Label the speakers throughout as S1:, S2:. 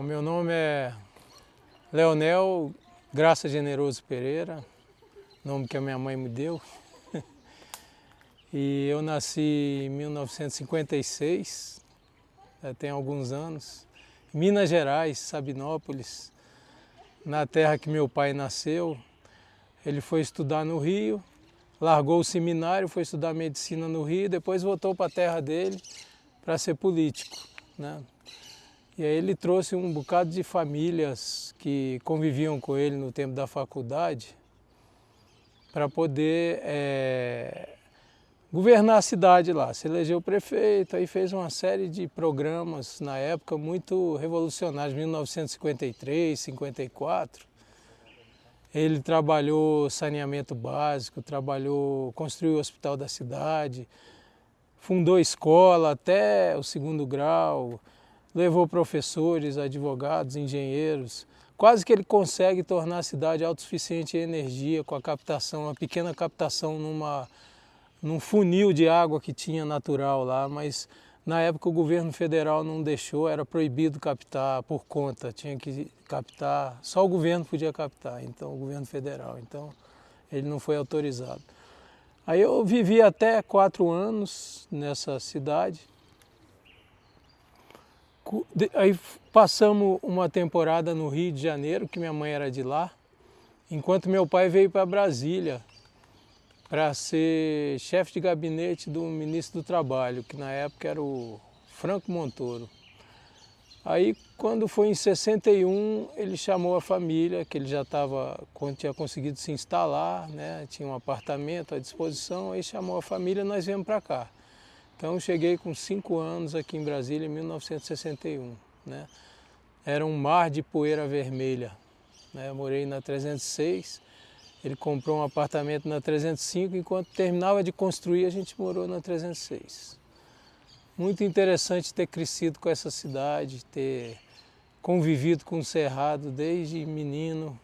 S1: Meu nome é Leonel Graça Generoso Pereira, nome que a minha mãe me deu. E eu nasci em 1956, já tem alguns anos, em Minas Gerais, Sabinópolis, na terra que meu pai nasceu. Ele foi estudar no Rio, largou o seminário, foi estudar medicina no Rio, depois voltou para a terra dele para ser político, né? E aí ele trouxe um bocado de famílias que conviviam com ele no tempo da faculdade para poder governar a cidade lá. Se elegeu prefeito, aí fez uma série de programas na época muito revolucionários, 1953, 54. Ele trabalhou saneamento básico, construiu o hospital da cidade, fundou escola até o 2º grau, levou professores, advogados, engenheiros. Quase que ele consegue tornar a cidade autossuficiente em energia com a captação, uma pequena captação num funil de água que tinha natural lá, mas na época o governo federal não deixou, era proibido captar por conta, tinha que captar, só o governo podia captar, então o governo federal, então ele não foi autorizado. Aí eu vivi até 4 anos nessa cidade. Aí passamos uma temporada no Rio de Janeiro, que minha mãe era de lá, enquanto meu pai veio para Brasília para ser chefe de gabinete do ministro do Trabalho, que na época era o Franco Montoro. Aí, quando foi em 61, ele chamou a família, que ele já tinha conseguido se instalar, né? Tinha um apartamento à disposição, aí chamou a família e nós viemos para cá. Então eu cheguei com 5 anos aqui em Brasília em 1961, né? Era um mar de poeira vermelha, né? Eu morei na 306, ele comprou um apartamento na 305, enquanto terminava de construir a gente morou na 306. Muito interessante ter crescido com essa cidade, ter convivido com o Cerrado desde menino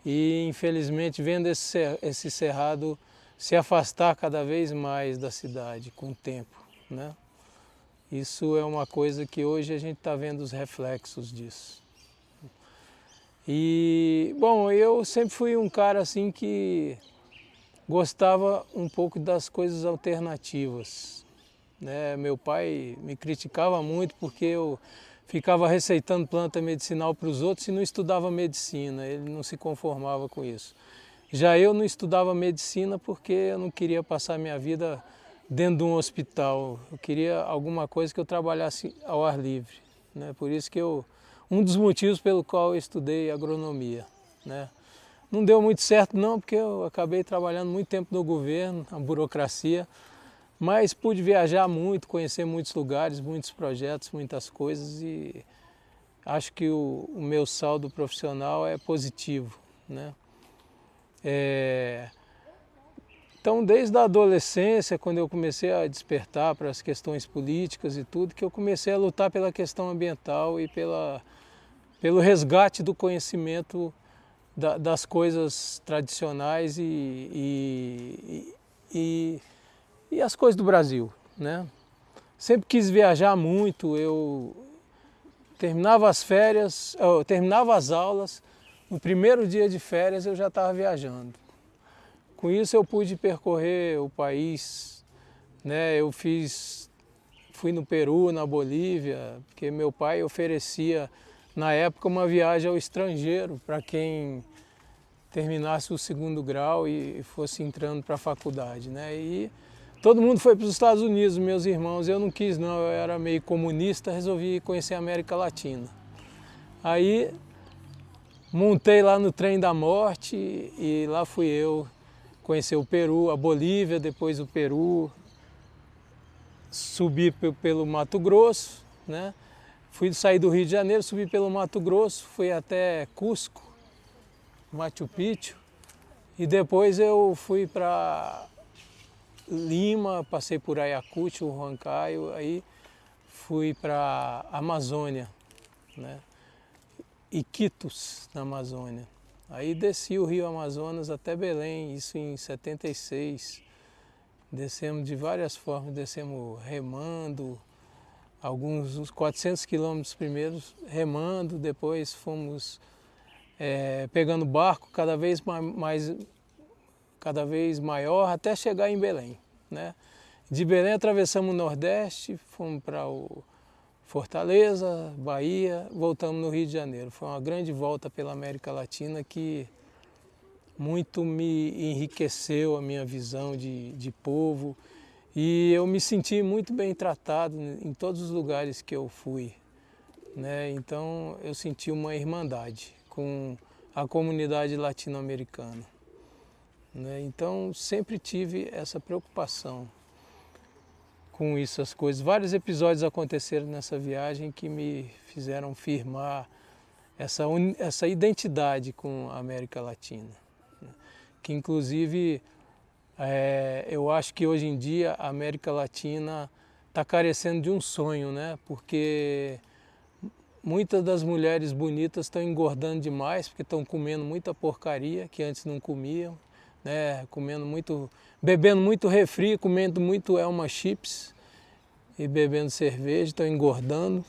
S1: e infelizmente vendo esse Cerrado se afastar cada vez mais da cidade com o tempo, né? Isso é uma coisa que hoje a gente está vendo os reflexos disso. E, bom, eu sempre fui um cara assim que gostava um pouco das coisas alternativas, né? Meu pai me criticava muito porque eu ficava receitando planta medicinal para os outros e não estudava medicina, ele não se conformava com isso. Já eu não estudava medicina porque eu não queria passar minha vida dentro de um hospital. Eu queria alguma coisa que eu trabalhasse ao ar livre, né? Por isso que um dos motivos pelo qual eu estudei agronomia, né? Não deu muito certo não, porque eu acabei trabalhando muito tempo no governo, na burocracia, mas pude viajar muito, conhecer muitos lugares, muitos projetos, muitas coisas e acho que o meu saldo profissional é positivo, né? Então, desde a adolescência, quando eu comecei a despertar para as questões políticas e tudo, que eu comecei a lutar pela questão ambiental e pelo resgate do conhecimento das coisas tradicionais e as coisas do Brasil, né? Sempre quis viajar muito, eu terminava as férias, eu terminava as aulas, no primeiro dia de férias eu já estava viajando. Com isso eu pude percorrer o país, né? Fui no Peru, na Bolívia, porque meu pai oferecia na época uma viagem ao estrangeiro para quem terminasse o 2º grau e fosse entrando para a faculdade, né? E todo mundo foi para os Estados Unidos, meus irmãos, eu não quis não, eu era meio comunista, resolvi conhecer a América Latina. Aí montei lá no trem da morte e lá fui eu conhecer o Peru, a Bolívia, depois o Peru, subi pelo Mato Grosso, né? Fui sair do Rio de Janeiro, subi pelo Mato Grosso, fui até Cusco, Machu Picchu, e depois eu fui para Lima, passei por Ayacucho, Huancayo, aí fui para Amazônia, né? Iquitos, na Amazônia. Aí desci o Rio Amazonas até Belém, isso em 76. Descemos de várias formas, descemos remando, uns 400 quilômetros primeiros remando, depois fomos pegando barco cada vez maior até chegar em Belém, né? De Belém atravessamos o Nordeste, fomos para o Fortaleza, Bahia, voltamos no Rio de Janeiro. Foi uma grande volta pela América Latina que muito me enriqueceu a minha visão de povo, e eu me senti muito bem tratado em todos os lugares que eu fui, né? Então eu senti uma irmandade com a comunidade latino-americana, né? Então sempre tive essa preocupação com isso, as coisas. Vários episódios aconteceram nessa viagem que me fizeram firmar essa identidade com a América Latina, né? Que inclusive eu acho que hoje em dia a América Latina está carecendo de um sonho, né? Porque muitas das mulheres bonitas estão engordando demais porque estão comendo muita porcaria que antes não comiam, né? Bebendo muito refri, comendo muito Elma Chips e bebendo cerveja, estão engordando.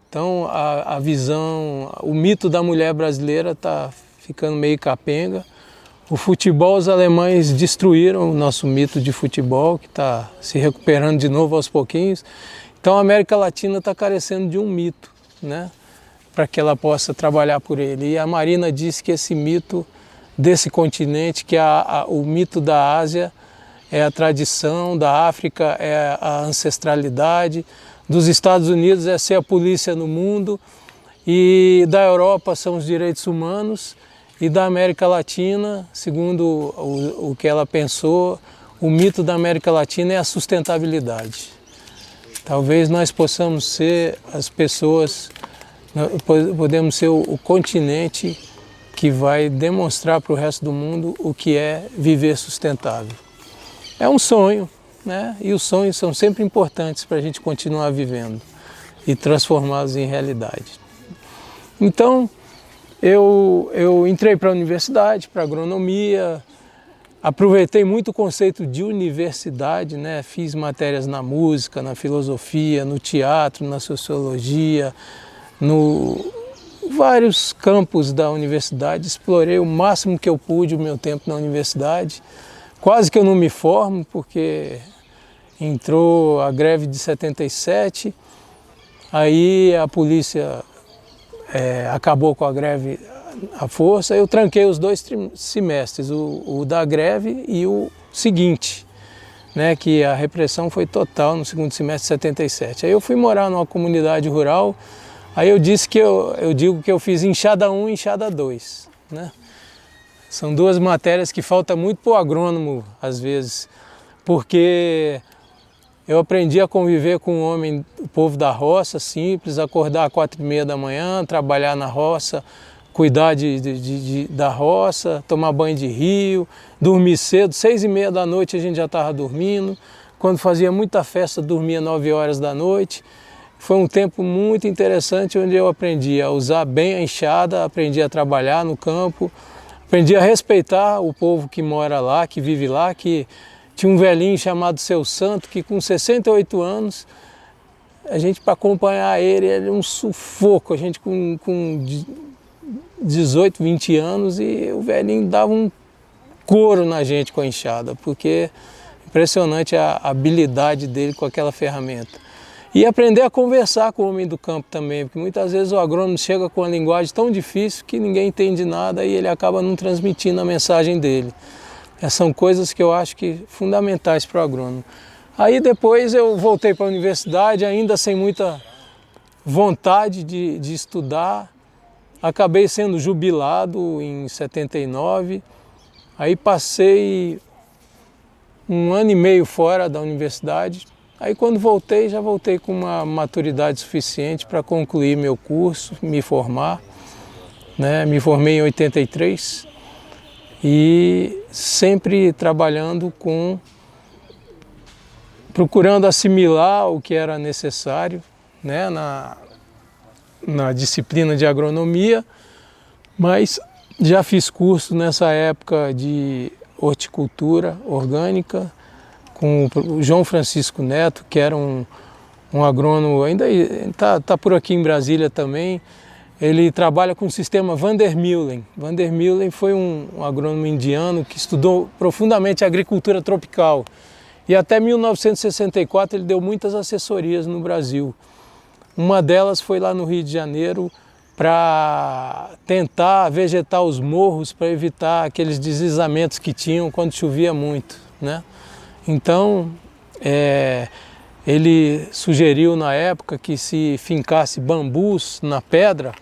S1: Então a visão, o mito da mulher brasileira está ficando meio capenga. O futebol, os alemães destruíram o nosso mito de futebol, que está se recuperando de novo aos pouquinhos. Então a América Latina está carecendo de um mito, né? Para que ela possa trabalhar por ele. E a Marina disse que esse mito desse continente, que o mito da Ásia é a tradição, da África é a ancestralidade, dos Estados Unidos é ser a polícia no mundo, e da Europa são os direitos humanos, e da América Latina, segundo o que ela pensou, o mito da América Latina é a sustentabilidade. Talvez nós possamos ser as pessoas, podemos ser o continente que vai demonstrar para o resto do mundo o que é viver sustentável. É um sonho, né? E os sonhos são sempre importantes para a gente continuar vivendo e transformá-los em realidade. Então, eu entrei para a universidade, para agronomia, aproveitei muito o conceito de universidade, né? Fiz matérias na música, na filosofia, no teatro, na sociologia, vários campos da universidade, explorei o máximo que eu pude o meu tempo na universidade. Quase que eu não me formo, porque entrou a greve de 77, aí a polícia acabou com a greve à força, eu tranquei os 2 semestres, o da greve e o seguinte, né, que a repressão foi total no segundo semestre de 77. Aí eu fui morar numa comunidade rural, aí eu digo que eu fiz enxada 1 e enxada 2, né? São 2 matérias que falta muito para o agrônomo, às vezes, porque eu aprendi a conviver com o povo da roça, simples, acordar às 4h30 da manhã, trabalhar na roça, cuidar da roça, tomar banho de rio, dormir cedo, 6h30 da noite a gente já estava dormindo. Quando fazia muita festa, dormia 9 horas da noite. Foi um tempo muito interessante onde eu aprendi a usar bem a enxada, aprendi a trabalhar no campo, aprendi a respeitar o povo que mora lá, que vive lá, que tinha um velhinho chamado Seu Santo, que com 68 anos, a gente para acompanhar ele era um sufoco, a gente com 18, 20 anos, e o velhinho dava um couro na gente com a enxada, porque impressionante a habilidade dele com aquela ferramenta. E aprender a conversar com o homem do campo também, porque muitas vezes o agrônomo chega com uma linguagem tão difícil que ninguém entende nada e ele acaba não transmitindo a mensagem dele. Essas são coisas que eu acho que fundamentais para o agrônomo. Aí depois eu voltei para a universidade, ainda sem muita vontade de estudar. Acabei sendo jubilado em 79, aí passei 1 ano e meio fora da universidade. Aí quando voltei, já voltei com uma maturidade suficiente para concluir meu curso, me formar, né? Me formei em 83 e sempre trabalhando procurando assimilar o que era necessário, né? Na disciplina de agronomia, mas já fiz curso nessa época de horticultura orgânica, com o João Francisco Neto, que era um um agrônomo, ainda está por aqui em Brasília também. Ele trabalha com o sistema Vandermeulen. Vandermeulen foi um agrônomo indiano que estudou profundamente a agricultura tropical. E até 1964 ele deu muitas assessorias no Brasil. Uma delas foi lá no Rio de Janeiro para tentar vegetar os morros para evitar aqueles deslizamentos que tinham quando chovia muito, né? Então, ele sugeriu na época que se fincasse bambus na pedra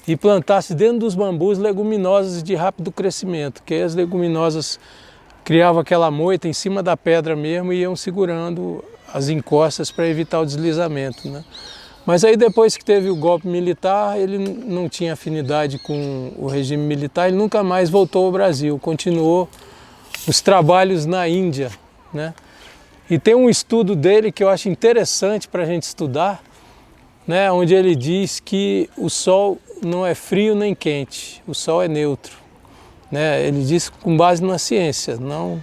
S1: e plantasse dentro dos bambus leguminosas de rápido crescimento, que as leguminosas criavam aquela moita em cima da pedra mesmo e iam segurando as encostas para evitar o deslizamento, né? Mas aí depois que teve o golpe militar, ele não tinha afinidade com o regime militar, ele nunca mais voltou ao Brasil, continuou os trabalhos na Índia, né? E tem um estudo dele que eu acho interessante para a gente estudar, né? Onde ele diz que o Sol não é frio nem quente, o Sol é neutro, né? Ele diz com base na ciência, não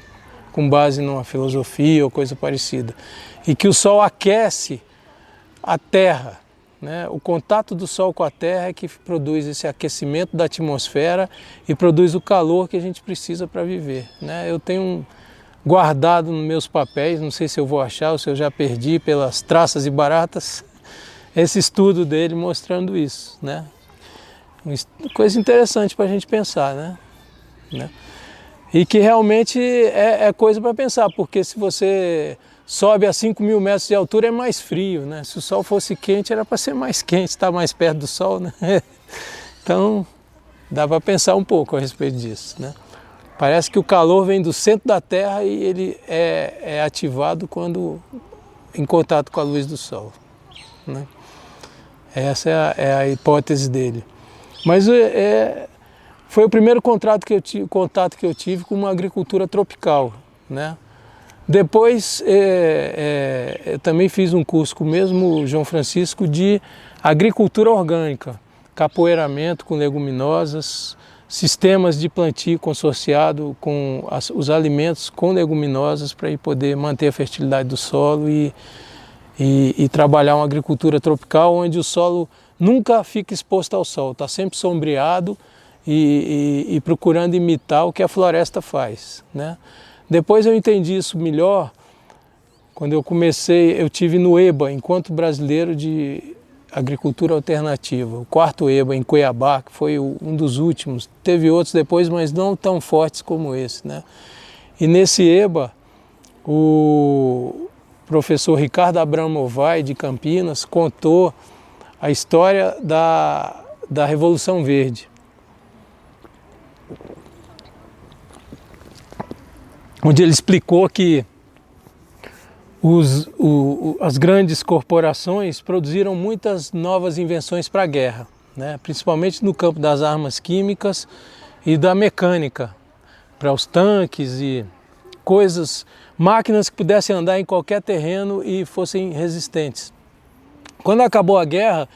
S1: com base numa filosofia ou coisa parecida. E que o Sol aquece a Terra, né? O contato do Sol com a Terra é que produz esse aquecimento da atmosfera e produz o calor que a gente precisa para viver, né? Eu tenho guardado nos meus papéis, não sei se eu vou achar ou se eu já perdi pelas traças e baratas, esse estudo dele mostrando isso, né? Coisa interessante para a gente pensar, né? E que realmente é coisa para pensar, porque se você sobe a 5.000 metros de altura é mais frio, né? Se o Sol fosse quente era para ser mais quente, estar mais perto do Sol, né? Então dá para pensar um pouco a respeito disso, né? Parece que o calor vem do centro da Terra e ele é ativado quando em contato com a luz do Sol, né? Essa é a hipótese dele. Mas foi o primeiro contato que eu tive com uma agricultura tropical, né? Depois eu também fiz um curso com o mesmo João Francisco de agricultura orgânica, capoeiramento com leguminosas, sistemas de plantio consorciado com os alimentos com leguminosas para poder manter a fertilidade do solo e trabalhar uma agricultura tropical onde o solo nunca fica exposto ao sol, está sempre sombreado e procurando imitar o que a floresta faz, né? Depois eu entendi isso melhor quando eu tive no EBA, Encontro Brasileiro de Agricultura Alternativa, o 4º EBA em Cuiabá, que foi um dos últimos. Teve outros depois, mas não tão fortes como esse, né? E nesse EBA, o professor Ricardo Abramovay, de Campinas, contou a história da Revolução Verde, onde ele explicou que as grandes corporações produziram muitas novas invenções para a guerra, né? Principalmente no campo das armas químicas e da mecânica, para os tanques e máquinas que pudessem andar em qualquer terreno e fossem resistentes. Quando acabou a guerra,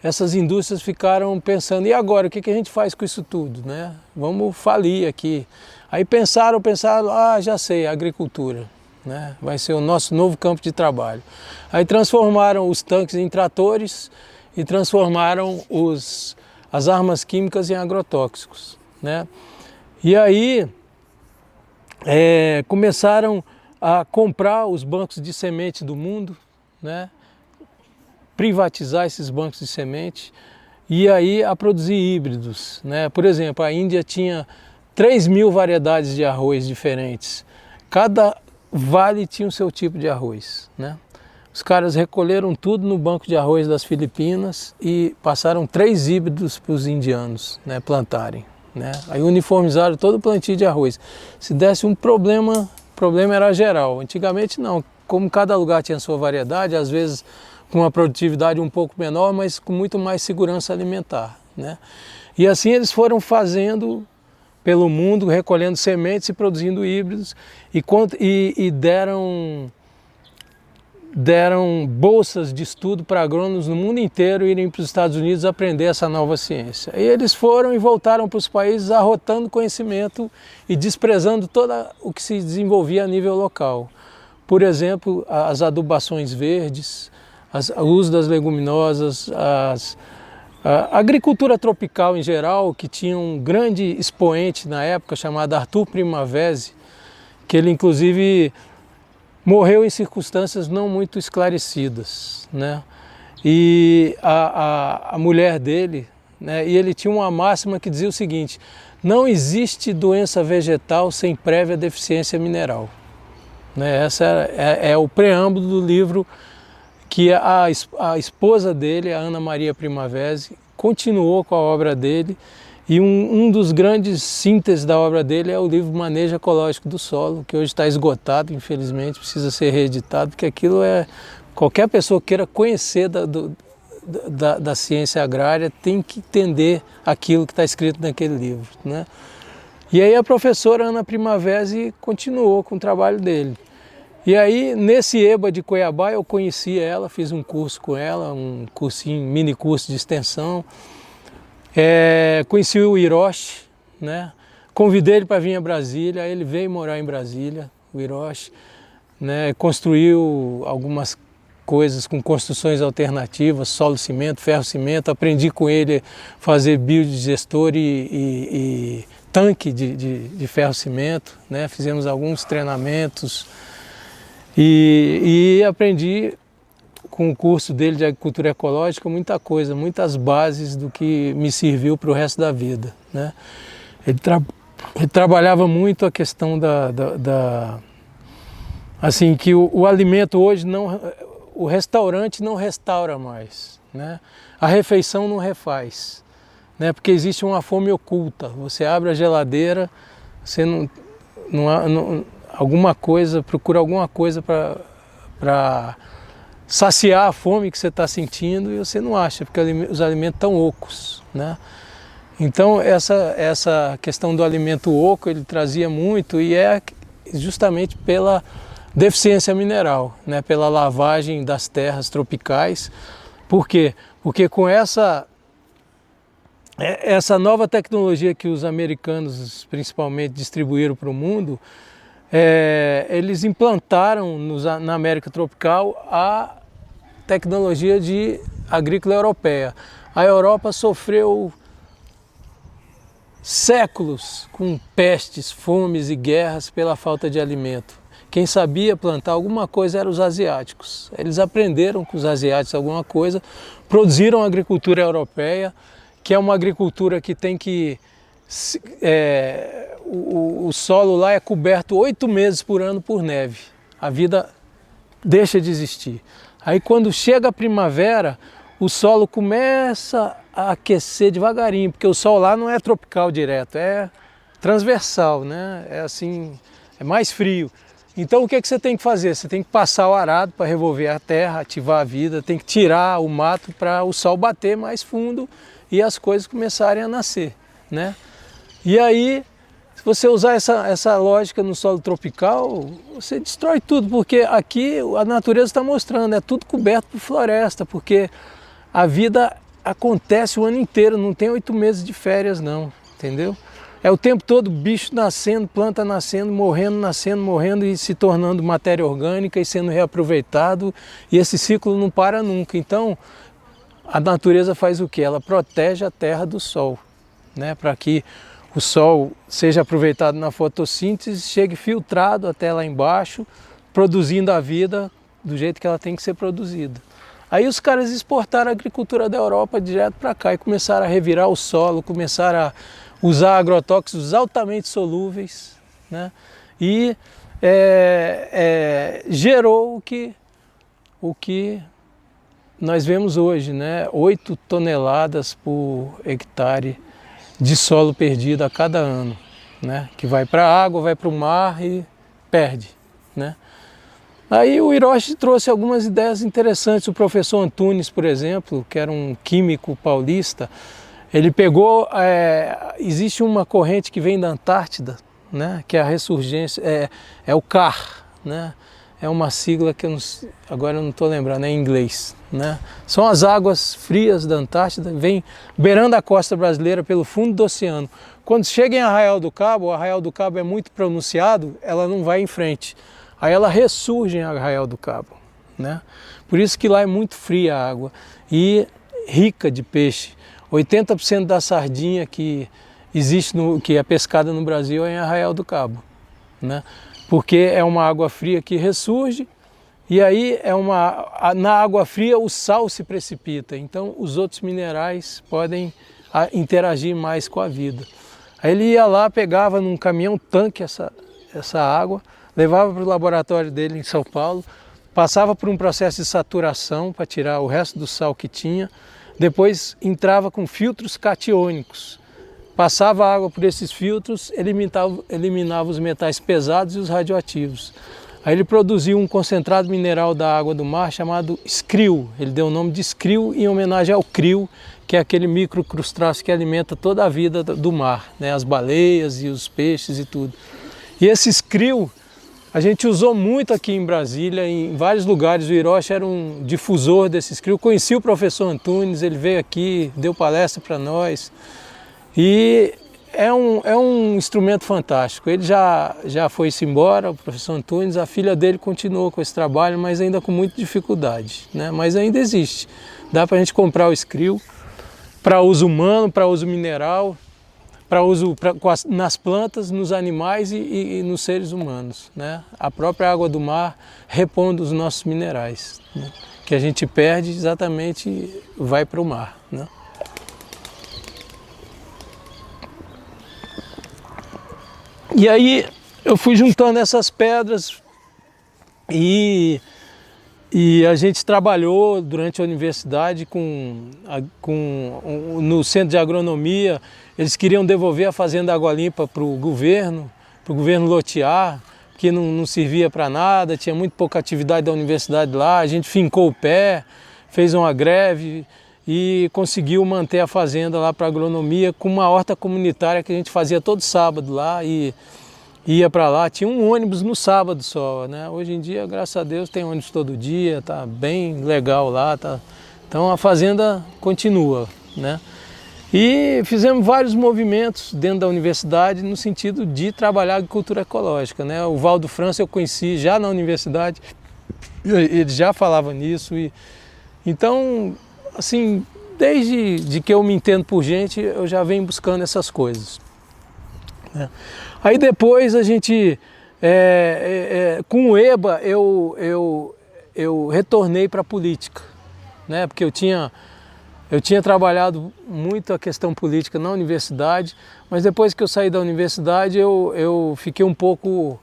S1: essas indústrias ficaram pensando, e agora, o que a gente faz com isso tudo, né? Vamos falir aqui. Aí pensaram, já sei, a agricultura, né? Vai ser o nosso novo campo de trabalho. Aí transformaram os tanques em tratores e transformaram as armas químicas em agrotóxicos, né? E aí começaram a comprar os bancos de semente do mundo, né? Privatizar esses bancos de semente e aí a produzir híbridos, né? Por exemplo, a Índia tinha 3.000 variedades de arroz diferentes. Cada vale tinha o seu tipo de arroz, né? Os caras recolheram tudo no banco de arroz das Filipinas e passaram 3 híbridos para os indianos, né, plantarem, né? Aí uniformizaram todo o plantio de arroz. Se desse um problema, o problema era geral. Antigamente não, como cada lugar tinha sua variedade, às vezes com uma produtividade um pouco menor, mas com muito mais segurança alimentar, né? E assim eles foram fazendo pelo mundo, recolhendo sementes e produzindo híbridos e deram bolsas de estudo para agrônomos no mundo inteiro irem para os Estados Unidos aprender essa nova ciência. E eles foram e voltaram para os países arrotando conhecimento e desprezando todo o que se desenvolvia a nível local. Por exemplo, as adubações verdes, o uso das leguminosas, a agricultura tropical em geral, que tinha um grande expoente na época chamado Arthur Primavesi, que ele inclusive morreu em circunstâncias não muito esclarecidas, né? E a mulher dele, né? E ele tinha uma máxima que dizia o seguinte: não existe doença vegetal sem prévia deficiência mineral, né? Essa é o preâmbulo do livro que a esposa dele, a Ana Maria Primavesi, continuou com a obra dele, e um dos grandes sínteses da obra dele é o livro Manejo Ecológico do Solo, que hoje está esgotado, infelizmente, precisa ser reeditado, porque aquilo qualquer pessoa que queira conhecer da ciência agrária tem que entender aquilo que está escrito naquele livro, né? E aí a professora Ana Primavesi continuou com o trabalho dele. E aí, nesse EBA de Cuiabá, eu conheci ela, fiz um curso com ela, um cursinho, mini curso de extensão. Conheci o Hiroshi, né? Convidei ele para vir a Brasília, aí ele veio morar em Brasília, o Hiroshi, né? Construiu algumas coisas com construções alternativas, solo-cimento, ferro-cimento. Aprendi com ele a fazer biodigestor e tanque de ferro-cimento, né? Fizemos alguns treinamentos. E aprendi com o curso dele de agricultura ecológica muita coisa, muitas bases do que me serviu para o resto da vida, né? Ele trabalhava muito a questão assim, que o alimento hoje o restaurante não restaura mais, né? A refeição não refaz, né? Porque existe uma fome oculta. Você abre a geladeira, você procura alguma coisa para saciar a fome que você está sentindo e você não acha, porque os alimentos estão ocos, né? Então essa questão do alimento oco ele trazia muito, e é justamente pela deficiência mineral, né? Pela lavagem das terras tropicais. Por quê? Porque com essa nova tecnologia que os americanos principalmente distribuíram para o mundo, eles implantaram na América tropical a tecnologia agrícola europeia. A Europa sofreu séculos com pestes, fomes e guerras pela falta de alimento. Quem sabia plantar alguma coisa eram os asiáticos. Eles aprenderam com os asiáticos alguma coisa, produziram a agricultura europeia, que é uma agricultura que tem que... o solo lá é coberto 8 meses por ano por neve. A vida deixa de existir. Aí quando chega a primavera, o solo começa a aquecer devagarinho, porque o sol lá não é tropical direto, é transversal, né? É assim, é mais frio. Então o que você tem que fazer? Você tem que passar o arado para revolver a terra, ativar a vida, tem que tirar o mato para o sol bater mais fundo e as coisas começarem a nascer, né? E aí, se você usar essa lógica no solo tropical, você destrói tudo, porque aqui a natureza está mostrando, é tudo coberto por floresta, porque a vida acontece o ano inteiro, não tem 8 meses de férias não, entendeu? É o tempo todo bicho nascendo, planta nascendo, morrendo e se tornando matéria orgânica e sendo reaproveitado, e esse ciclo não para nunca. Então, a natureza faz o quê? Ela protege a terra do sol, né? Para que o sol seja aproveitado na fotossíntese, chegue filtrado até lá embaixo, produzindo a vida do jeito que ela tem que ser produzida. Aí os caras exportaram a agricultura da Europa direto para cá e começaram a revirar o solo, começaram a usar agrotóxicos altamente solúveis, né? E gerou o que nós vemos hoje, né? 8 toneladas por hectare de solo perdido a cada ano, né? Que vai para a água, vai para o mar e perde, né? Aí o Hiroshi trouxe algumas ideias interessantes. O professor Antunes, por exemplo, que era um químico paulista, ele pegou, existe uma corrente que vem da Antártida, né? Que é a ressurgência, é o CAR, né? É uma sigla que agora eu não estou lembrando, é em inglês, né? São as águas frias da Antártida, vem beirando a costa brasileira pelo fundo do oceano. Quando chega em Arraial do Cabo, o Arraial do Cabo é muito pronunciado, ela não vai em frente. Aí ela ressurge em Arraial do Cabo, né? Por isso que lá é muito fria a água e rica de peixe. 80% da sardinha que existe, que é pescada no Brasil é em Arraial do Cabo, né? Porque é uma água fria que ressurge e aí na água fria o sal se precipita, então os outros minerais podem interagir mais com a vida. Aí ele ia lá, pegava num caminhão tanque essa água, levava para o laboratório dele em São Paulo, passava por um processo de saturação para tirar o resto do sal que tinha, depois entrava com filtros catiônicos, passava a água por esses filtros, eliminava os metais pesados e os radioativos. Aí ele produziu um concentrado mineral da água do mar chamado Skrill. Ele deu o nome de Skrill em homenagem ao krill, que é aquele microcrustáceo que alimenta toda a vida do mar, né? As baleias e os peixes e tudo. E esse Skrill a gente usou muito aqui em Brasília, em vários lugares. O Hiroshi era um difusor desse Skrill. Conheci o professor Antunes, ele veio aqui, deu palestra para nós. E é um instrumento fantástico. Ele já foi-se embora, o professor Antunes, a filha dele continuou com esse trabalho, mas ainda com muita dificuldade, né? Mas ainda existe. Dá para a gente comprar o Skrill para uso humano, para uso mineral, para uso nas plantas, nos animais e nos seres humanos, né? A própria água do mar repondo os nossos minerais, né? Que a gente perde exatamente vai para o mar, né? E aí eu fui juntando essas pedras e a gente trabalhou durante a universidade no centro de agronomia. Eles queriam devolver a fazenda Água Limpa para o governo lotear, que não servia para nada, tinha muito pouca atividade da universidade lá. A gente fincou o pé, fez uma greve e conseguiu manter a fazenda lá para agronomia com uma horta comunitária que a gente fazia todo sábado lá e ia para lá. Tinha um ônibus no sábado só, né? Hoje em dia, graças a Deus, tem ônibus todo dia, tá bem legal lá, tá? Então a fazenda continua, né? E fizemos vários movimentos dentro da universidade no sentido de trabalhar agricultura ecológica, né? O Valdo França eu conheci já na universidade, ele já falava nisso e então, assim, desde que eu me entendo por gente, eu já venho buscando essas coisas, né? Aí depois a gente, com o EBA, eu retornei para a política, né? Porque eu tinha trabalhado muito a questão política na universidade, mas depois que eu saí da universidade eu fiquei um pouco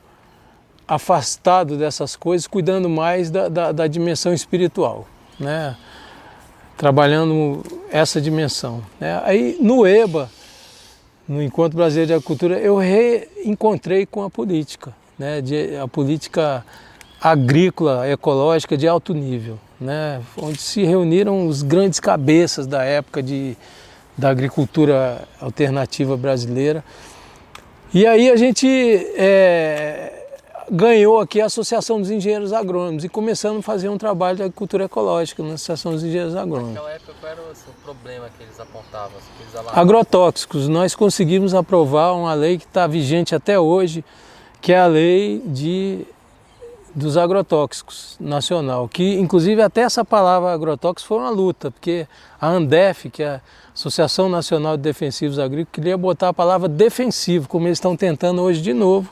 S1: afastado dessas coisas, cuidando mais da dimensão espiritual, né? Trabalhando essa dimensão, né? Aí no EBA, no Encontro Brasileiro de Agricultura, eu reencontrei com a política, né? A política agrícola, ecológica de alto nível, né? Onde se reuniram os grandes cabeças da época da agricultura alternativa brasileira. E aí a gente ganhou aqui a Associação dos Engenheiros Agrônomos e começamos a fazer um trabalho de agricultura ecológica na Associação dos Engenheiros Agrônomos.
S2: Naquela época, qual era o problema que eles apontavam?
S1: Agrotóxicos. Nós conseguimos aprovar uma lei que está vigente até hoje, que é a lei dos agrotóxicos nacional, que inclusive até essa palavra agrotóxicos foi uma luta, porque a ANDEF, que é a Associação Nacional de Defensivos Agrícolas, queria botar a palavra defensivo, como eles estão tentando hoje de novo.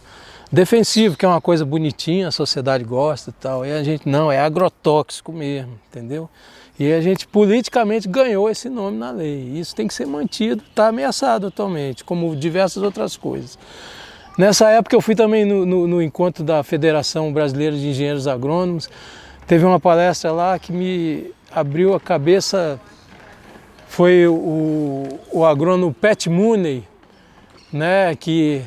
S1: Defensivo, que é uma coisa bonitinha, a sociedade gosta e tal, e a gente não, é agrotóxico mesmo, entendeu? E a gente politicamente ganhou esse nome na lei, isso tem que ser mantido, está ameaçado atualmente, como diversas outras coisas. Nessa época eu fui também no encontro da Federação Brasileira de Engenheiros Agrônomos, teve uma palestra lá que me abriu a cabeça, foi o agrônomo Pat Mooney, né, que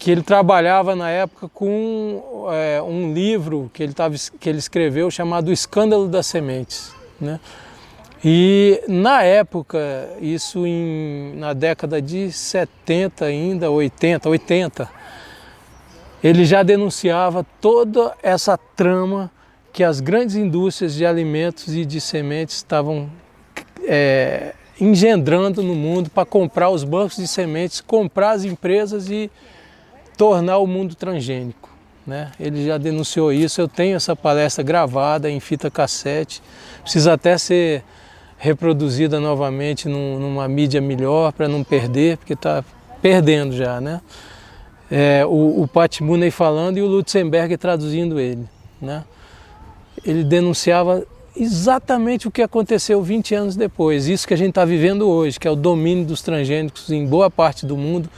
S1: ele trabalhava na época com um livro que ele escreveu chamado O Escândalo das Sementes, né? E na época, isso na década de 70 ainda, 80, ele já denunciava toda essa trama que as grandes indústrias de alimentos e de sementes estavam engendrando no mundo para comprar os bancos de sementes, comprar as empresas e tornar o mundo transgênico, né? Ele já denunciou isso, eu tenho essa palestra gravada em fita cassete, precisa até ser reproduzida novamente numa mídia melhor para não perder, porque está perdendo já, né? O Pat Mooney falando e o Lutzenberg traduzindo ele, né? Ele denunciava exatamente o que aconteceu 20 anos depois, isso que a gente está vivendo hoje, que é o domínio dos transgênicos em boa parte do mundo.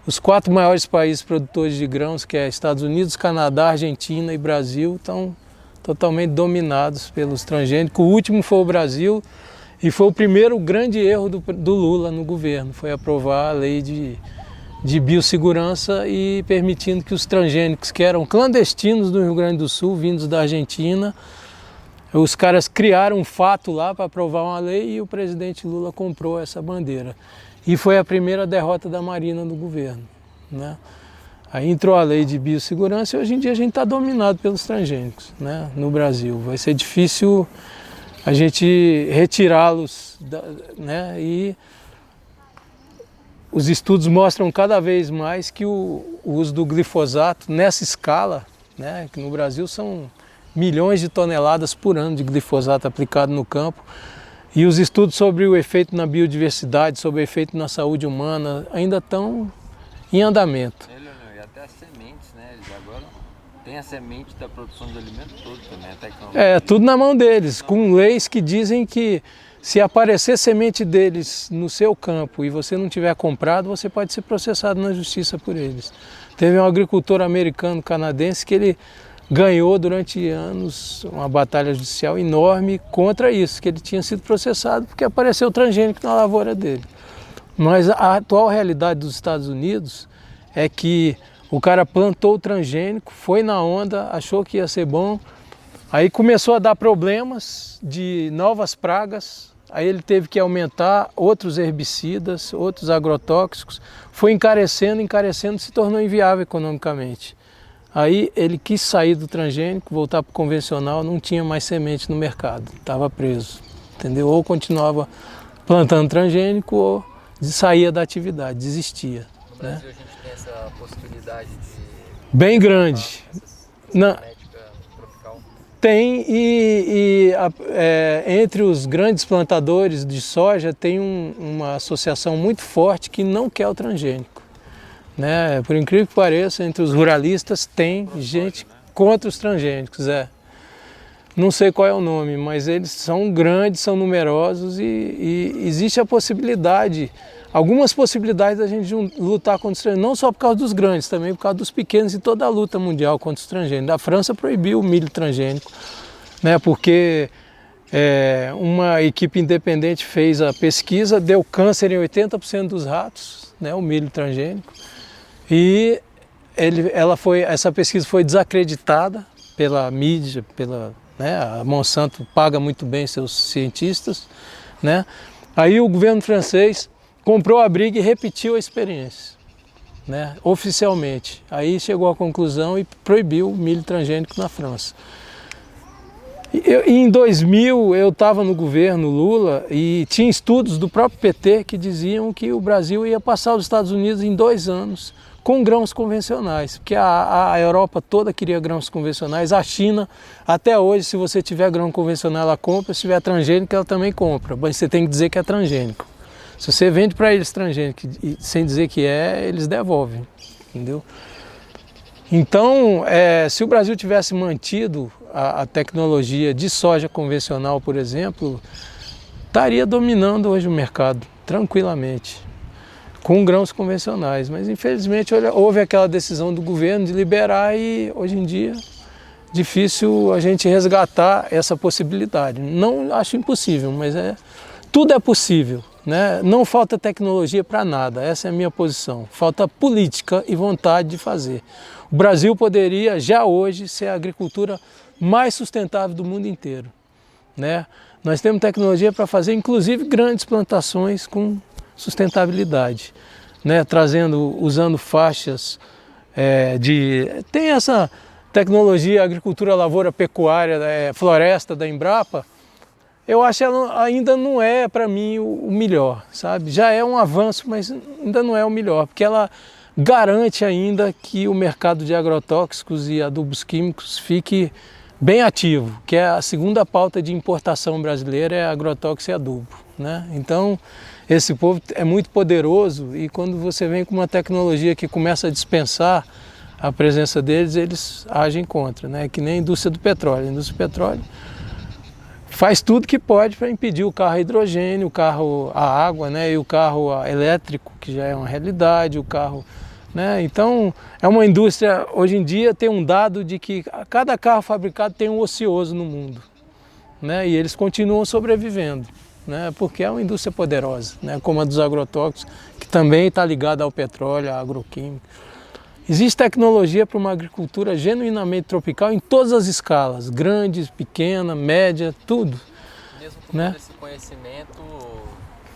S1: Os 4 maiores países produtores de grãos, que é Estados Unidos, Canadá, Argentina e Brasil, estão totalmente dominados pelos transgênicos. O último foi o Brasil e foi o primeiro grande erro do Lula no governo, foi aprovar a lei de biossegurança e permitindo que os transgênicos que eram clandestinos no Rio Grande do Sul, vindos da Argentina, os caras criaram um fato lá para aprovar uma lei e o presidente Lula comprou essa bandeira. E foi a primeira derrota da Marina no governo, né? Aí entrou a lei de biossegurança e hoje em dia a gente está dominado pelos transgênicos, né, no Brasil. Vai ser difícil a gente retirá-los, né? E os estudos mostram cada vez mais que o uso do glifosato nessa escala, né, que no Brasil são milhões de toneladas por ano de glifosato aplicado no campo, e os estudos sobre o efeito na biodiversidade, sobre o efeito na saúde humana, ainda estão em andamento.
S3: E até as sementes, né? Eles agora têm a semente da produção de alimento todo também, a tecnologia.
S1: Tudo na mão deles, com leis que dizem que se aparecer semente deles no seu campo e você não tiver comprado, você pode ser processado na justiça por eles. Teve um agricultor americano-canadense que ele ganhou durante anos uma batalha judicial enorme contra isso, que ele tinha sido processado porque apareceu transgênico na lavoura dele. Mas a atual realidade dos Estados Unidos é que o cara plantou o transgênico, foi na onda, achou que ia ser bom, aí começou a dar problemas de novas pragas, aí ele teve que aumentar outros herbicidas, outros agrotóxicos, foi encarecendo, se tornou inviável economicamente. Aí ele quis sair do transgênico, voltar para o convencional, não tinha mais semente no mercado, estava preso, entendeu? Ou continuava plantando transgênico ou saía da atividade, desistia.
S2: No Brasil a gente tem essa possibilidade de...
S1: Bem grande.
S2: Genética tropical.
S1: Tem entre os grandes plantadores de soja tem uma associação muito forte que não quer o transgênico. Né? Por incrível que pareça, entre os ruralistas tem gente contra os transgênicos. Não sei qual é o nome, mas eles são grandes, são numerosos e existe a possibilidade, algumas possibilidades da gente lutar contra os transgênicos, não só por causa dos grandes, também por causa dos pequenos e toda a luta mundial contra os transgênicos. A França proibiu o milho transgênico, né? Porque uma equipe independente fez a pesquisa, deu câncer em 80% dos ratos, né? O milho transgênico. E essa pesquisa foi desacreditada pela mídia, né? A Monsanto paga muito bem seus cientistas, né? Aí o governo francês comprou a briga e repetiu a experiência, né? Oficialmente. Aí chegou à conclusão e proibiu o milho transgênico na França. Em 2000 eu estava no governo Lula e tinha estudos do próprio PT que diziam que o Brasil ia passar os Estados Unidos em 2 anos com grãos convencionais, porque a Europa toda queria grãos convencionais, a China até hoje, se você tiver grão convencional ela compra, se tiver transgênico ela também compra, mas você tem que dizer que é transgênico. Se você vende para eles transgênico sem dizer que eles devolvem, entendeu? Então, se o Brasil tivesse mantido a tecnologia de soja convencional, por exemplo, estaria dominando hoje o mercado, tranquilamente, com grãos convencionais. Mas, infelizmente, houve aquela decisão do governo de liberar e, hoje em dia, difícil a gente resgatar essa possibilidade. Não acho impossível, mas tudo é possível, né? Não falta tecnologia para nada, essa é a minha posição. Falta política e vontade de fazer. O Brasil poderia, já hoje, ser a agricultura mais sustentável do mundo inteiro, né? Nós temos tecnologia para fazer, inclusive, grandes plantações com sustentabilidade, né? Usando faixas tem essa tecnologia, agricultura, lavoura, pecuária, floresta da Embrapa. Eu acho que ela ainda não é, para mim, o melhor, sabe? Já é um avanço, mas ainda não é o melhor, porque ela garante ainda que o mercado de agrotóxicos e adubos químicos fique bem ativo, que é a segunda pauta de importação brasileira, é agrotóxico e adubo, né? Então, esse povo é muito poderoso e quando você vem com uma tecnologia que começa a dispensar a presença deles, eles agem contra, né? Que nem a indústria do petróleo. A indústria do petróleo faz tudo que pode para impedir o carro a hidrogênio, o carro a água, né? E o carro elétrico, que já é uma realidade, o carro, né? Então, é uma indústria, hoje em dia tem um dado de que cada carro fabricado tem um ocioso no mundo, né? E eles continuam sobrevivendo, né? Porque é uma indústria poderosa, né? Como a dos agrotóxicos, que também está ligada ao petróleo, à agroquímica. Existe tecnologia para uma agricultura genuinamente tropical em todas as escalas, grandes, pequena, média, tudo.
S2: Mesmo com
S1: né?
S2: todo esse conhecimento,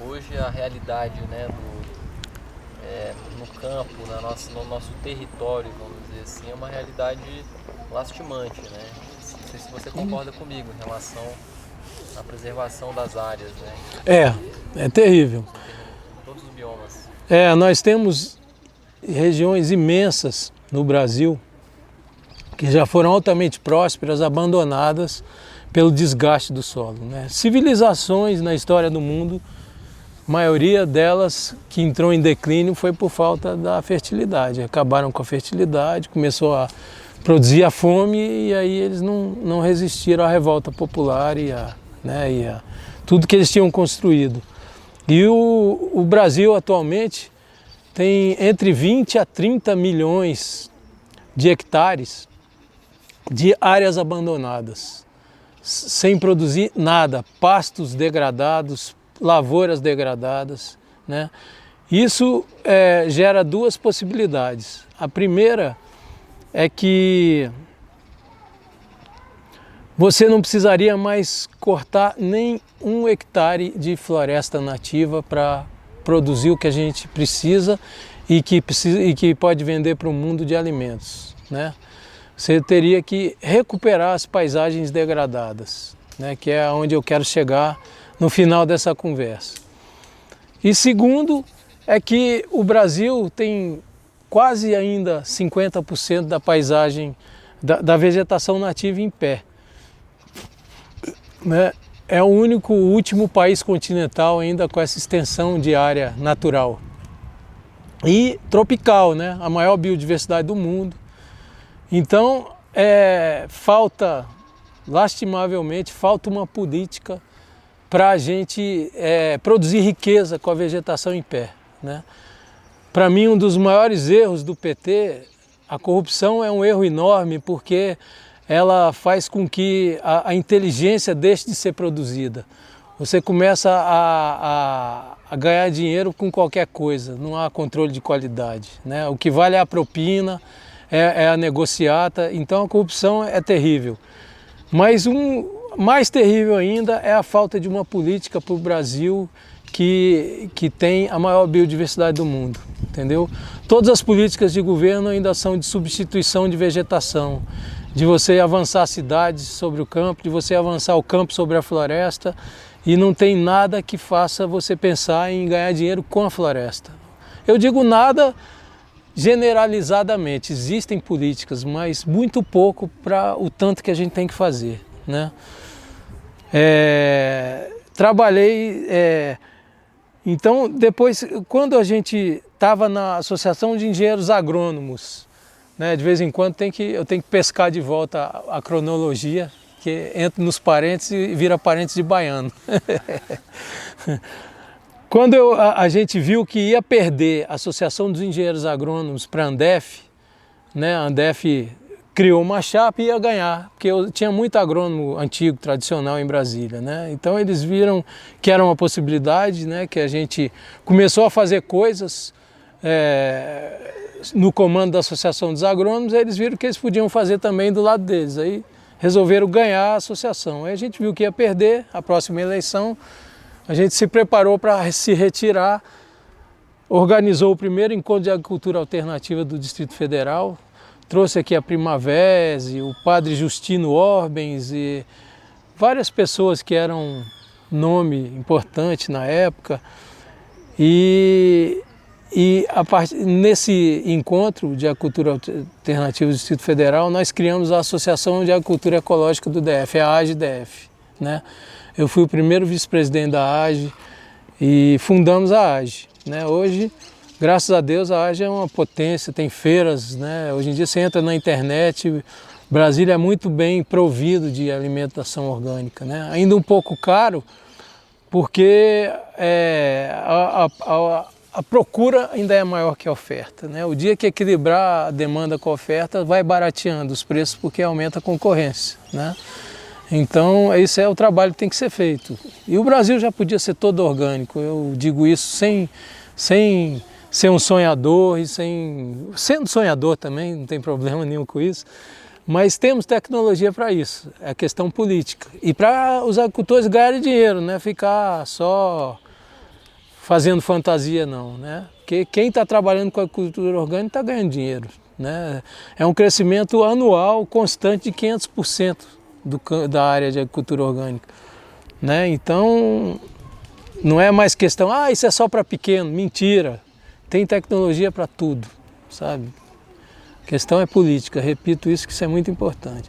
S2: hoje a realidade, né, no campo, no nosso território, vamos dizer assim, é uma realidade lastimante, né? Não sei se você concorda comigo em relação à preservação das áreas, né?
S1: É terrível.
S2: Todos os biomas.
S1: Nós temos regiões imensas no Brasil que já foram altamente prósperas, abandonadas pelo desgaste do solo, né? Civilizações na história do mundo, a maioria delas que entrou em declínio foi por falta da fertilidade. Acabaram com a fertilidade, começou a produzir a fome e aí eles não resistiram à revolta popular e a tudo que eles tinham construído. E o Brasil atualmente tem entre 20 a 30 milhões de hectares de áreas abandonadas, sem produzir nada, pastos degradados, lavouras degradadas, né? Isso gera duas possibilidades. A primeira é que você não precisaria mais cortar nem 1 hectare de floresta nativa para produzir o que a gente precisa e que pode vender para o mundo de alimentos, né? Você teria que recuperar as paisagens degradadas, né? Que é onde eu quero chegar no final dessa conversa. E segundo, é que o Brasil tem quase ainda 50% da paisagem, da vegetação nativa em pé, né? É o último país continental ainda com essa extensão de área natural e tropical, né? A maior biodiversidade do mundo. Então, lastimavelmente, falta uma política para a gente produzir riqueza com a vegetação em pé, né? Para mim, um dos maiores erros do PT, a corrupção é um erro enorme porque ela faz com que a inteligência deixe de ser produzida. Você começa a ganhar dinheiro com qualquer coisa, não há controle de qualidade, né? O que vale é a propina, é a negociata, então a corrupção é terrível. Mas mais terrível ainda é a falta de uma política para o Brasil que tem a maior biodiversidade do mundo, entendeu? Todas as políticas de governo ainda são de substituição de vegetação, de você avançar a cidade sobre o campo, de você avançar o campo sobre a floresta, e não tem nada que faça você pensar em ganhar dinheiro com a floresta. Eu digo nada generalizadamente, existem políticas, mas muito pouco para o tanto que a gente tem que fazer, né? Trabalhei, então depois, quando a gente estava na Associação de Engenheiros Agrônomos, né, de vez em quando eu tenho que pescar de volta a cronologia, que entra nos parênteses e vira parênteses de baiano. Quando a gente viu que ia perder a Associação dos Engenheiros Agrônomos para a Andef, né, a Andef criou uma chapa e ia ganhar, porque tinha muito agrônomo antigo, tradicional em Brasília, né? Então eles viram que era uma possibilidade, né, que a gente começou a fazer coisas no comando da Associação dos Agrônomos, eles viram que eles podiam fazer também do lado deles, aí resolveram ganhar a associação. Aí a gente viu que ia perder a próxima eleição, a gente se preparou para se retirar, organizou o primeiro encontro de agricultura alternativa do Distrito Federal, trouxe aqui a Primavese, o padre Justino Orbens e várias pessoas que eram nome importante na época, e nesse encontro de agricultura alternativa do Distrito Federal, nós criamos a Associação de Agricultura Ecológica do DF, a AGE-DF, né? Eu fui o primeiro vice-presidente da AGE e fundamos a AGE, né? Hoje, graças a Deus, a AGE é uma potência, tem feiras, né? Hoje em dia você entra na internet, Brasília é muito bem provido de alimentação orgânica, né? Ainda um pouco caro, porque a procura ainda é maior que a oferta, né? O dia que equilibrar a demanda com a oferta, vai barateando os preços porque aumenta a concorrência, né? Então, esse é o trabalho que tem que ser feito. E o Brasil já podia ser todo orgânico, eu digo isso sem ser um sonhador e sendo sonhador também, não tem problema nenhum com isso, mas temos tecnologia para isso, é questão política. E para os agricultores ganharem dinheiro, não é ficar só fazendo fantasia não, né? Porque quem está trabalhando com a agricultura orgânica está ganhando dinheiro, né? É um crescimento anual constante de 500% da área de agricultura orgânica, né? Então, não é mais questão, isso é só para pequeno, mentira. Tem tecnologia para tudo, sabe? A questão é política, repito isso, que isso é muito importante.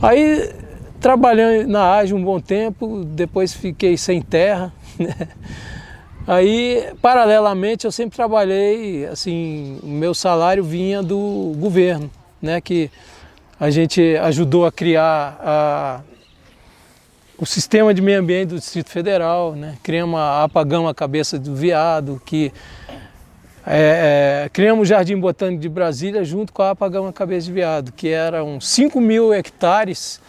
S1: Aí, trabalhando na AGE um bom tempo, depois fiquei sem terra, né? Aí, paralelamente, eu sempre trabalhei, assim, o meu salário vinha do governo, né? Que a gente ajudou a criar o sistema de meio ambiente do Distrito Federal, né? Criamos a Apagão a Cabeça do Veado, criamos o Jardim Botânico de Brasília junto com a Apagão a Cabeça de Veado, que eram 5.000 hectares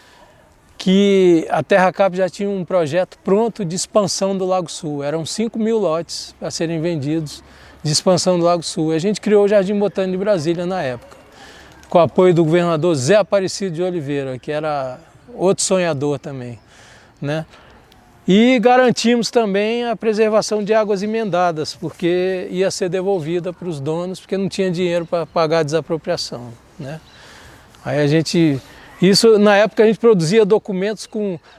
S1: que a Terracap já tinha um projeto pronto de expansão do Lago Sul. Eram 5.000 lotes para serem vendidos de expansão do Lago Sul. E a gente criou o Jardim Botânico de Brasília na época, com o apoio do governador Zé Aparecido de Oliveira, que era outro sonhador também, né? E garantimos também a preservação de águas emendadas, porque ia ser devolvida para os donos, porque não tinha dinheiro para pagar a desapropriação, né? Aí isso na época a gente produzia documentos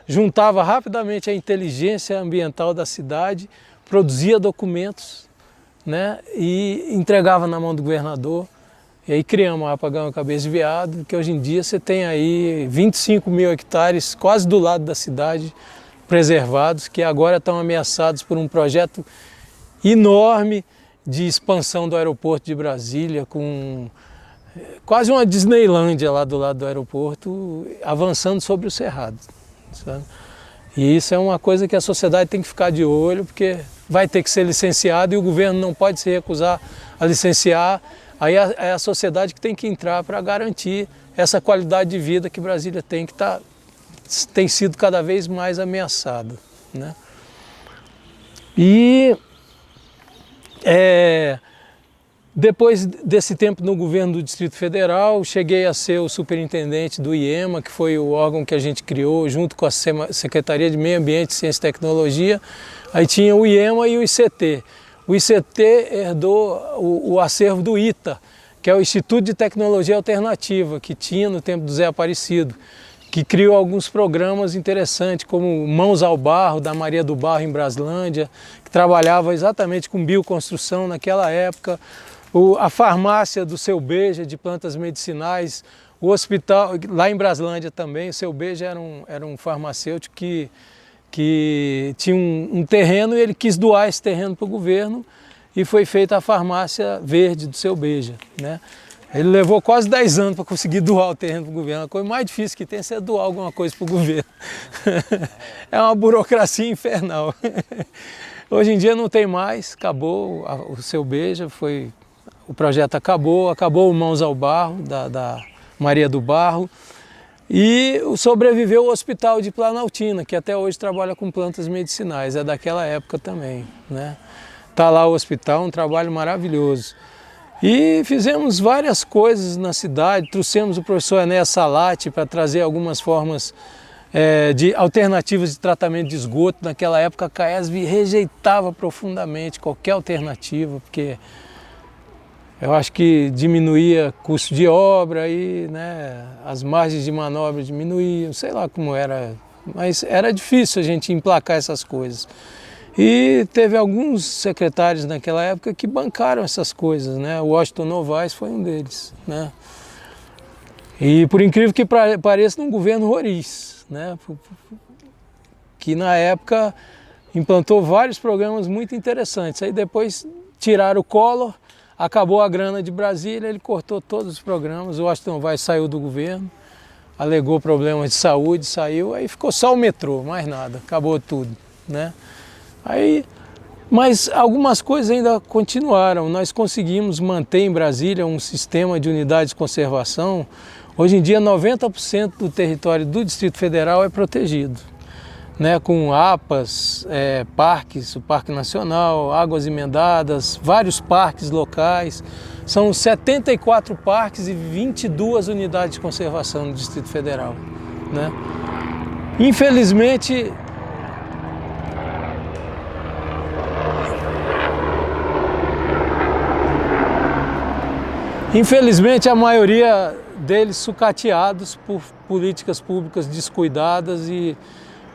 S1: juntava rapidamente a inteligência ambiental da cidade, produzia documentos, né? E entregava na mão do governador. E aí criamos a Apagão a Cabeça de Veado, que hoje em dia você tem aí 25.000 hectares quase do lado da cidade, preservados, que agora estão ameaçados por um projeto enorme de expansão do aeroporto de Brasília, com quase uma Disneylândia lá do lado do aeroporto, avançando sobre o cerrado, sabe? E isso é uma coisa que a sociedade tem que ficar de olho, porque vai ter que ser licenciado e o governo não pode se recusar a licenciar. Aí é a sociedade que tem que entrar para garantir essa qualidade de vida que Brasília tem, que tem sido cada vez mais ameaçada, né? E depois desse tempo no governo do Distrito Federal, cheguei a ser o superintendente do IEMA, que foi o órgão que a gente criou junto com a Secretaria de Meio Ambiente, Ciência e Tecnologia. Aí tinha o IEMA e o ICT. O ICT herdou o acervo do ITA, que é o Instituto de Tecnologia Alternativa, que tinha no tempo do Zé Aparecido, que criou alguns programas interessantes, como Mãos ao Barro, da Maria do Barro em Braslândia, que trabalhava exatamente com bioconstrução naquela época, a farmácia do Seu Beija, de plantas medicinais, o hospital, lá em Braslândia também, o Seu Beija era um farmacêutico que tinha um terreno e ele quis doar esse terreno para o governo e foi feita a farmácia verde do Seu Beija, né? Ele levou quase 10 anos para conseguir doar o terreno para o governo. A coisa mais difícil que tem é doar alguma coisa para o governo. É uma burocracia infernal. Hoje em dia não tem mais, acabou o Seu Beija, o projeto acabou o Mãos ao Barro, da Maria do Barro, e sobreviveu o Hospital de Planaltina, que até hoje trabalha com plantas medicinais, é daquela época também, né? Tá lá o hospital, um trabalho maravilhoso. E fizemos várias coisas na cidade, trouxemos o professor Enéas Salati para trazer algumas formas de alternativas de tratamento de esgoto. Naquela época a CAESV rejeitava profundamente qualquer alternativa, porque eu acho que diminuía custo de obra e, né, as margens de manobra diminuíam, sei lá como era, mas era difícil a gente emplacar essas coisas. E teve alguns secretários naquela época que bancaram essas coisas, né? O Washington Novaes foi um deles, né? E por incrível que pareça, num governo Roriz, né? Que na época implantou vários programas muito interessantes. Aí depois tiraram o Collor, acabou a grana de Brasília, ele cortou todos os programas, o Washington Novaes saiu do governo, alegou problemas de saúde, saiu, aí ficou só o metrô, mais nada, acabou tudo, né? Aí, mas algumas coisas ainda continuaram. Nós conseguimos manter em Brasília um sistema de unidades de conservação. Hoje em dia, 90% do território do Distrito Federal é protegido, né? Com APAs, parques, o Parque Nacional, águas emendadas, vários parques locais. São 74 parques e 22 unidades de conservação no Distrito Federal, né? Infelizmente, a maioria deles sucateados por políticas públicas descuidadas e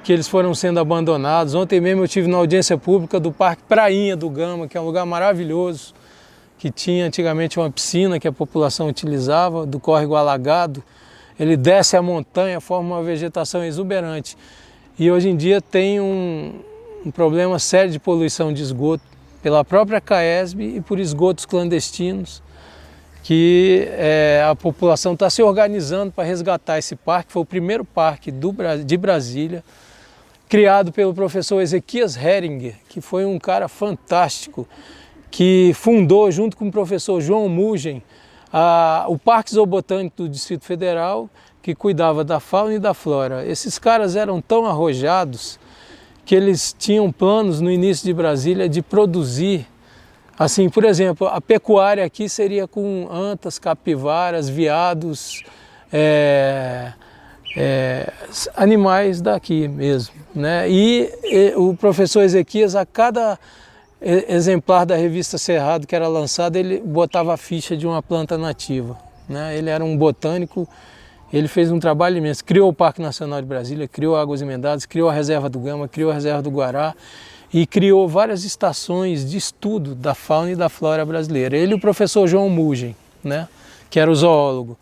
S1: que eles foram sendo abandonados. Ontem mesmo eu estive na audiência pública do Parque Prainha do Gama, que é um lugar maravilhoso, que tinha antigamente uma piscina que a população utilizava, do córrego alagado. Ele desce a montanha, forma uma vegetação exuberante. E hoje em dia tem um problema sério de poluição de esgoto pela própria CAESB e por esgotos clandestinos, que a população está se organizando para resgatar esse parque. Foi o primeiro parque de Brasília, criado pelo professor Ezequias Heringer, que foi um cara fantástico, que fundou, junto com o professor João Mugem, o Parque Zoobotânico do Distrito Federal, que cuidava da fauna e da flora. Esses caras eram tão arrojados que eles tinham planos no início de Brasília de produzir, assim, por exemplo, a pecuária aqui seria com antas, capivaras, veados, animais daqui mesmo, né? E o professor Ezequias, a cada exemplar da revista Cerrado que era lançado, ele botava a ficha de uma planta nativa, né? Ele era um botânico, ele fez um trabalho imenso, criou o Parque Nacional de Brasília, criou Águas Emendadas, criou a Reserva do Gama, criou a Reserva do Guará e criou várias estações de estudo da fauna e da flora brasileira. Ele e o professor João Mugem, né? Que era o zoólogo.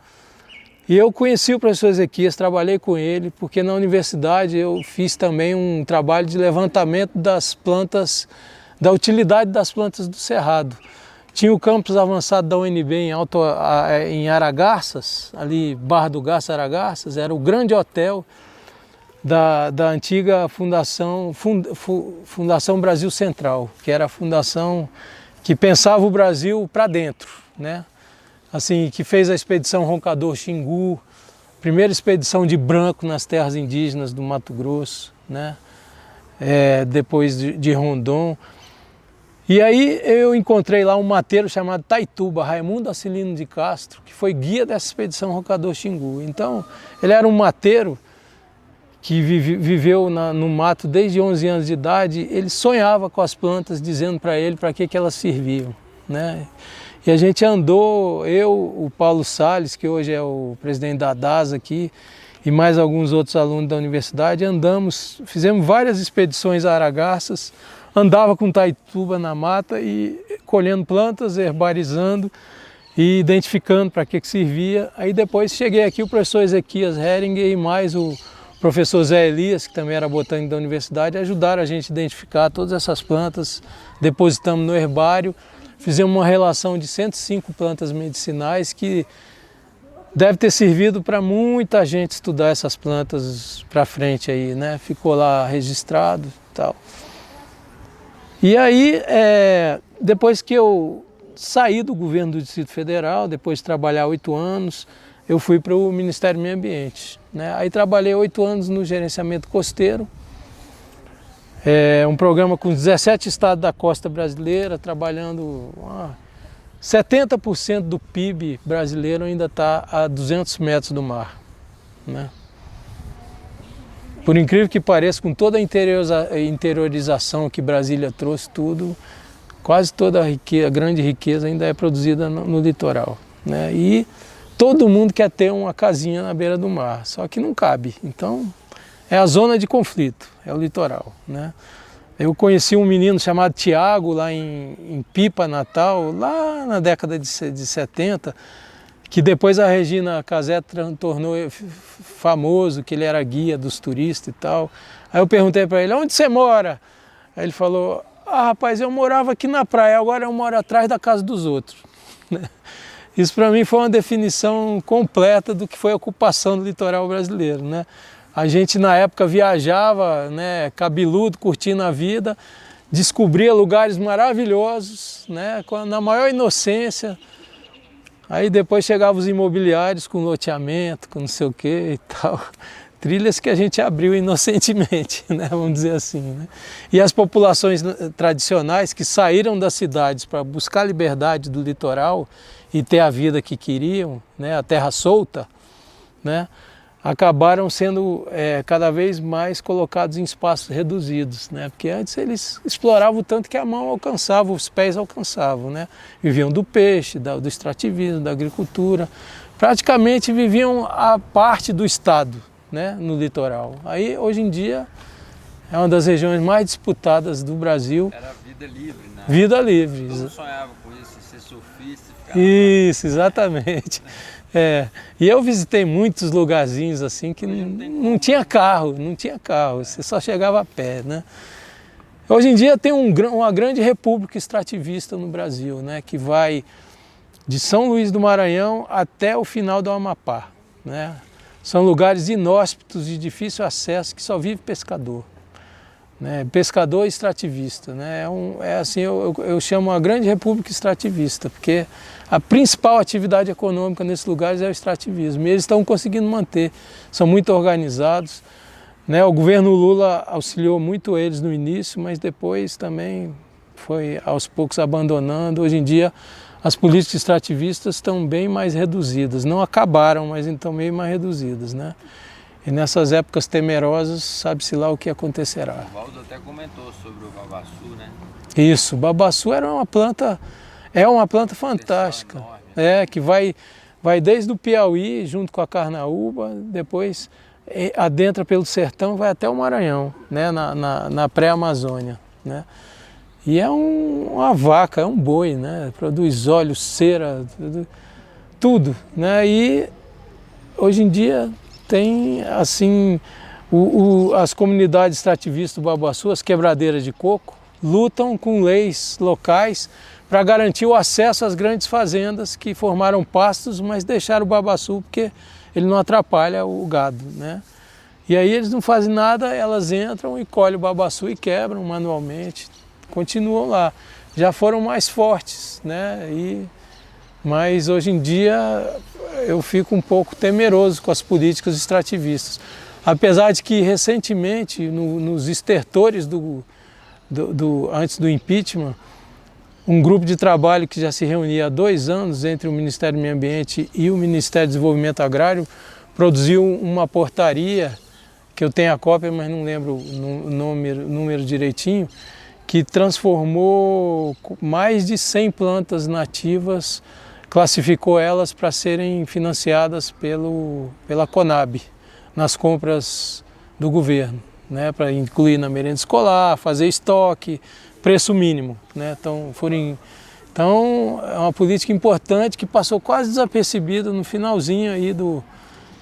S1: E eu conheci o professor Ezequias, trabalhei com ele, porque na universidade eu fiz também um trabalho de levantamento das plantas, da utilidade das plantas do Cerrado. Tinha o campus avançado da UNB em Aragarças, ali Barra do Garça, Aragarças, era o grande hotel da antiga Fundação Brasil Central, que era a fundação que pensava o Brasil para dentro, né? Assim, que fez a expedição Roncador Xingu, primeira expedição de branco nas terras indígenas do Mato Grosso, né? Depois de Rondon. E aí eu encontrei lá um mateiro chamado Taituba, Raimundo Acilino de Castro, que foi guia dessa expedição Roncador Xingu. Então, ele era um mateiro que viveu no mato desde 11 anos de idade. Ele sonhava com as plantas, dizendo para ele para que elas serviam, né? E a gente andou, eu, o Paulo Salles, que hoje é o presidente da DASA aqui, e mais alguns outros alunos da universidade, andamos, fizemos várias expedições a Aragarças, andava com Taituba na mata e colhendo plantas, herbarizando e identificando para que servia. Aí depois cheguei aqui, o professor Ezequias Heringer e mais o professor Zé Elias, que também era botânico da universidade, ajudaram a gente a identificar todas essas plantas, depositamos no herbário, fizemos uma relação de 105 plantas medicinais que deve ter servido para muita gente estudar essas plantas para frente aí, né? Ficou lá registrado e tal. E aí, depois que eu saí do governo do Distrito Federal, depois de trabalhar 8 anos, eu fui para o Ministério do Meio Ambiente, né? Aí trabalhei 8 anos no gerenciamento costeiro, um programa com 17 estados da costa brasileira, trabalhando 70% do PIB brasileiro ainda está a 200 metros do mar, né? Por incrível que pareça, com toda a interiorização que Brasília trouxe, tudo, quase toda a grande riqueza ainda é produzida no litoral, né? E todo mundo quer ter uma casinha na beira do mar, só que não cabe. Então, é a zona de conflito, é o litoral, né? Eu conheci um menino chamado Tiago lá em Pipa, Natal, lá na década de 70, que depois a Regina Casé tornou famoso, que ele era guia dos turistas e tal. Aí eu perguntei para ele, onde você mora? Aí ele falou, rapaz, eu morava aqui na praia, agora eu moro atrás da casa dos outros. Isso para mim foi uma definição completa do que foi a ocupação do litoral brasileiro, né? A gente na época viajava, né, cabeludo, curtindo a vida, descobria lugares maravilhosos, né, na maior inocência. Aí depois chegavam os imobiliários com loteamento, com não sei o que e tal. Trilhas que a gente abriu inocentemente, né, vamos dizer assim, né? E as populações tradicionais que saíram das cidades para buscar a liberdade do litoral e ter a vida que queriam, né, a terra solta, né, acabaram sendo cada vez mais colocados em espaços reduzidos, né? Porque antes eles exploravam tanto que a mão alcançava, os pés alcançavam, né? Viviam do peixe, do extrativismo, da agricultura, praticamente viviam a parte do estado, né? No litoral. Aí hoje em dia é uma das regiões mais disputadas do Brasil.
S3: Era vida livre, né?
S1: Vida livre.
S3: Todo mundo sonhava com isso, ser surfista. Ficar
S1: isso, exatamente. E eu visitei muitos lugarzinhos assim que não tinha carro, você só chegava a pé, né? Hoje em dia tem uma grande república extrativista no Brasil, né? Que vai de São Luís do Maranhão até o final do Amapá, né? São lugares inóspitos de difícil acesso que só vive pescador, né? Pescador extrativista, né? Eu chamo a grande república extrativista, porque a principal atividade econômica nesses lugares é o extrativismo. E eles estão conseguindo manter, são muito organizados, né? O governo Lula auxiliou muito eles no início, mas depois também foi aos poucos abandonando. Hoje em dia as políticas extrativistas estão bem mais reduzidas, não acabaram, mas estão meio mais reduzidas, né? E nessas épocas temerosas, sabe-se lá o que acontecerá.
S3: O Valdo até comentou sobre o babaçu, né?
S1: Isso, o babaçu é uma planta fantástica, que vai desde o Piauí, junto com a carnaúba, depois adentra pelo sertão, vai até o Maranhão, né? Na pré-Amazônia, né? E é uma vaca, é um boi, né? Produz óleo, cera, tudo, né? E hoje em dia tem, assim, as comunidades extrativistas do babaçu, as quebradeiras de coco, lutam com leis locais para garantir o acesso às grandes fazendas que formaram pastos, mas deixaram o babaçu porque ele não atrapalha o gado, né? E aí eles não fazem nada, elas entram e colhem o babaçu e quebram manualmente, continuam lá. Já foram mais fortes, né? Mas hoje em dia eu fico um pouco temeroso com as políticas extrativistas. Apesar de que recentemente, nos estertores antes do impeachment, um grupo de trabalho que já se reunia há 2 anos entre o Ministério do Meio Ambiente e o Ministério do Desenvolvimento Agrário produziu uma portaria, que eu tenho a cópia, mas não lembro o número direitinho, que transformou mais de 100 plantas nativas, classificou elas para serem financiadas pela Conab, nas compras do governo, né, para incluir na merenda escolar, fazer estoque, preço mínimo, né? Então é uma política importante que passou quase desapercebida no finalzinho aí dos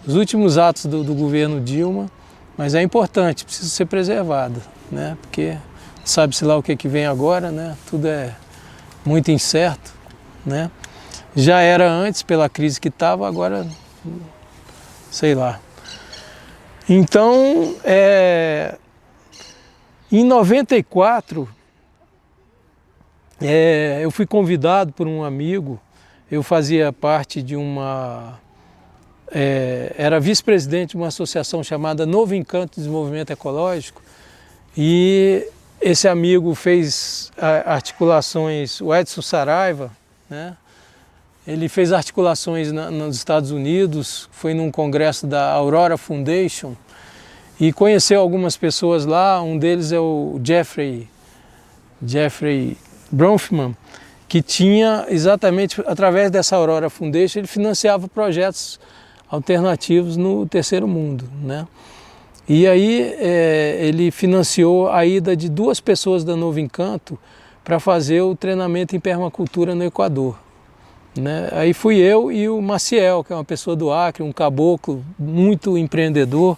S1: últimos atos do governo Dilma, mas é importante, precisa ser preservada, né? Porque sabe-se lá o que vem agora, né? Tudo é muito incerto, né? Já era antes pela crise que estava, agora sei lá. Então, em 94, eu fui convidado por um amigo, eu fazia parte de era vice-presidente de uma associação chamada Novo Encanto de Desenvolvimento Ecológico, e esse amigo fez articulações, o Edson Saraiva, né? Ele fez articulações nos Estados Unidos, foi num congresso da Aurora Foundation e conheceu algumas pessoas lá, um deles é o Jeffrey Bronfman, que tinha exatamente, através dessa Aurora Foundation, ele financiava projetos alternativos no terceiro mundo, né? E aí ele financiou a ida de 2 pessoas da Novo Encanto para fazer o treinamento em permacultura no Equador. Né? Aí fui eu e o Maciel, que é uma pessoa do Acre, um caboclo muito empreendedor,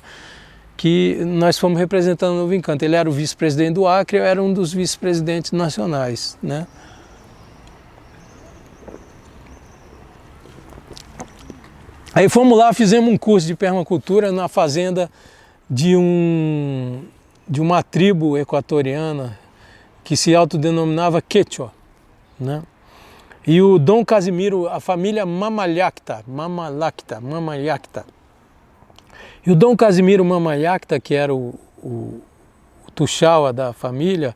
S1: que nós fomos representando o Novo Encanto. Ele era o vice-presidente do Acre, eu era um dos vice-presidentes nacionais. Né? Aí fomos lá, fizemos um curso de permacultura na fazenda de uma tribo equatoriana que se autodenominava Quechua. Né? E o Dom Casimiro, a família Mamalhacta. E o Dom Casimiro Mamalhacta, que era o Tuxaua da família,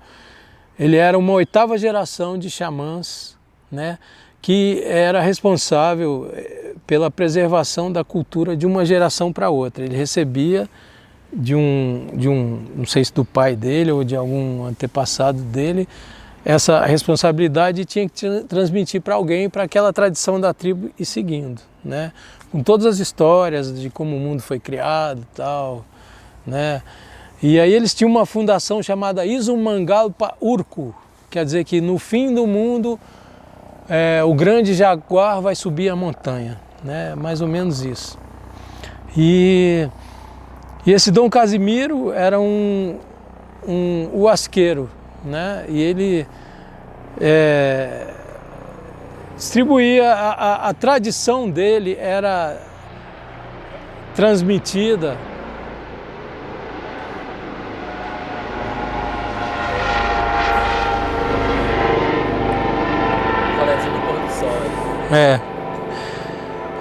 S1: ele era uma 8ª geração de xamãs, né, que era responsável pela preservação da cultura de uma geração para outra. Ele recebia não sei se do pai dele ou de algum antepassado dele, essa responsabilidade tinha que transmitir para alguém, para aquela tradição da tribo ir seguindo, né? Com todas as histórias de como o mundo foi criado e tal, né? E aí eles tinham uma fundação chamada Izumangalpa Urco, quer dizer que no fim do mundo o grande jaguar vai subir a montanha, né? Mais ou menos isso. E esse Dom Casimiro era um uasqueiro, né? E ele distribuía, a tradição dele era transmitida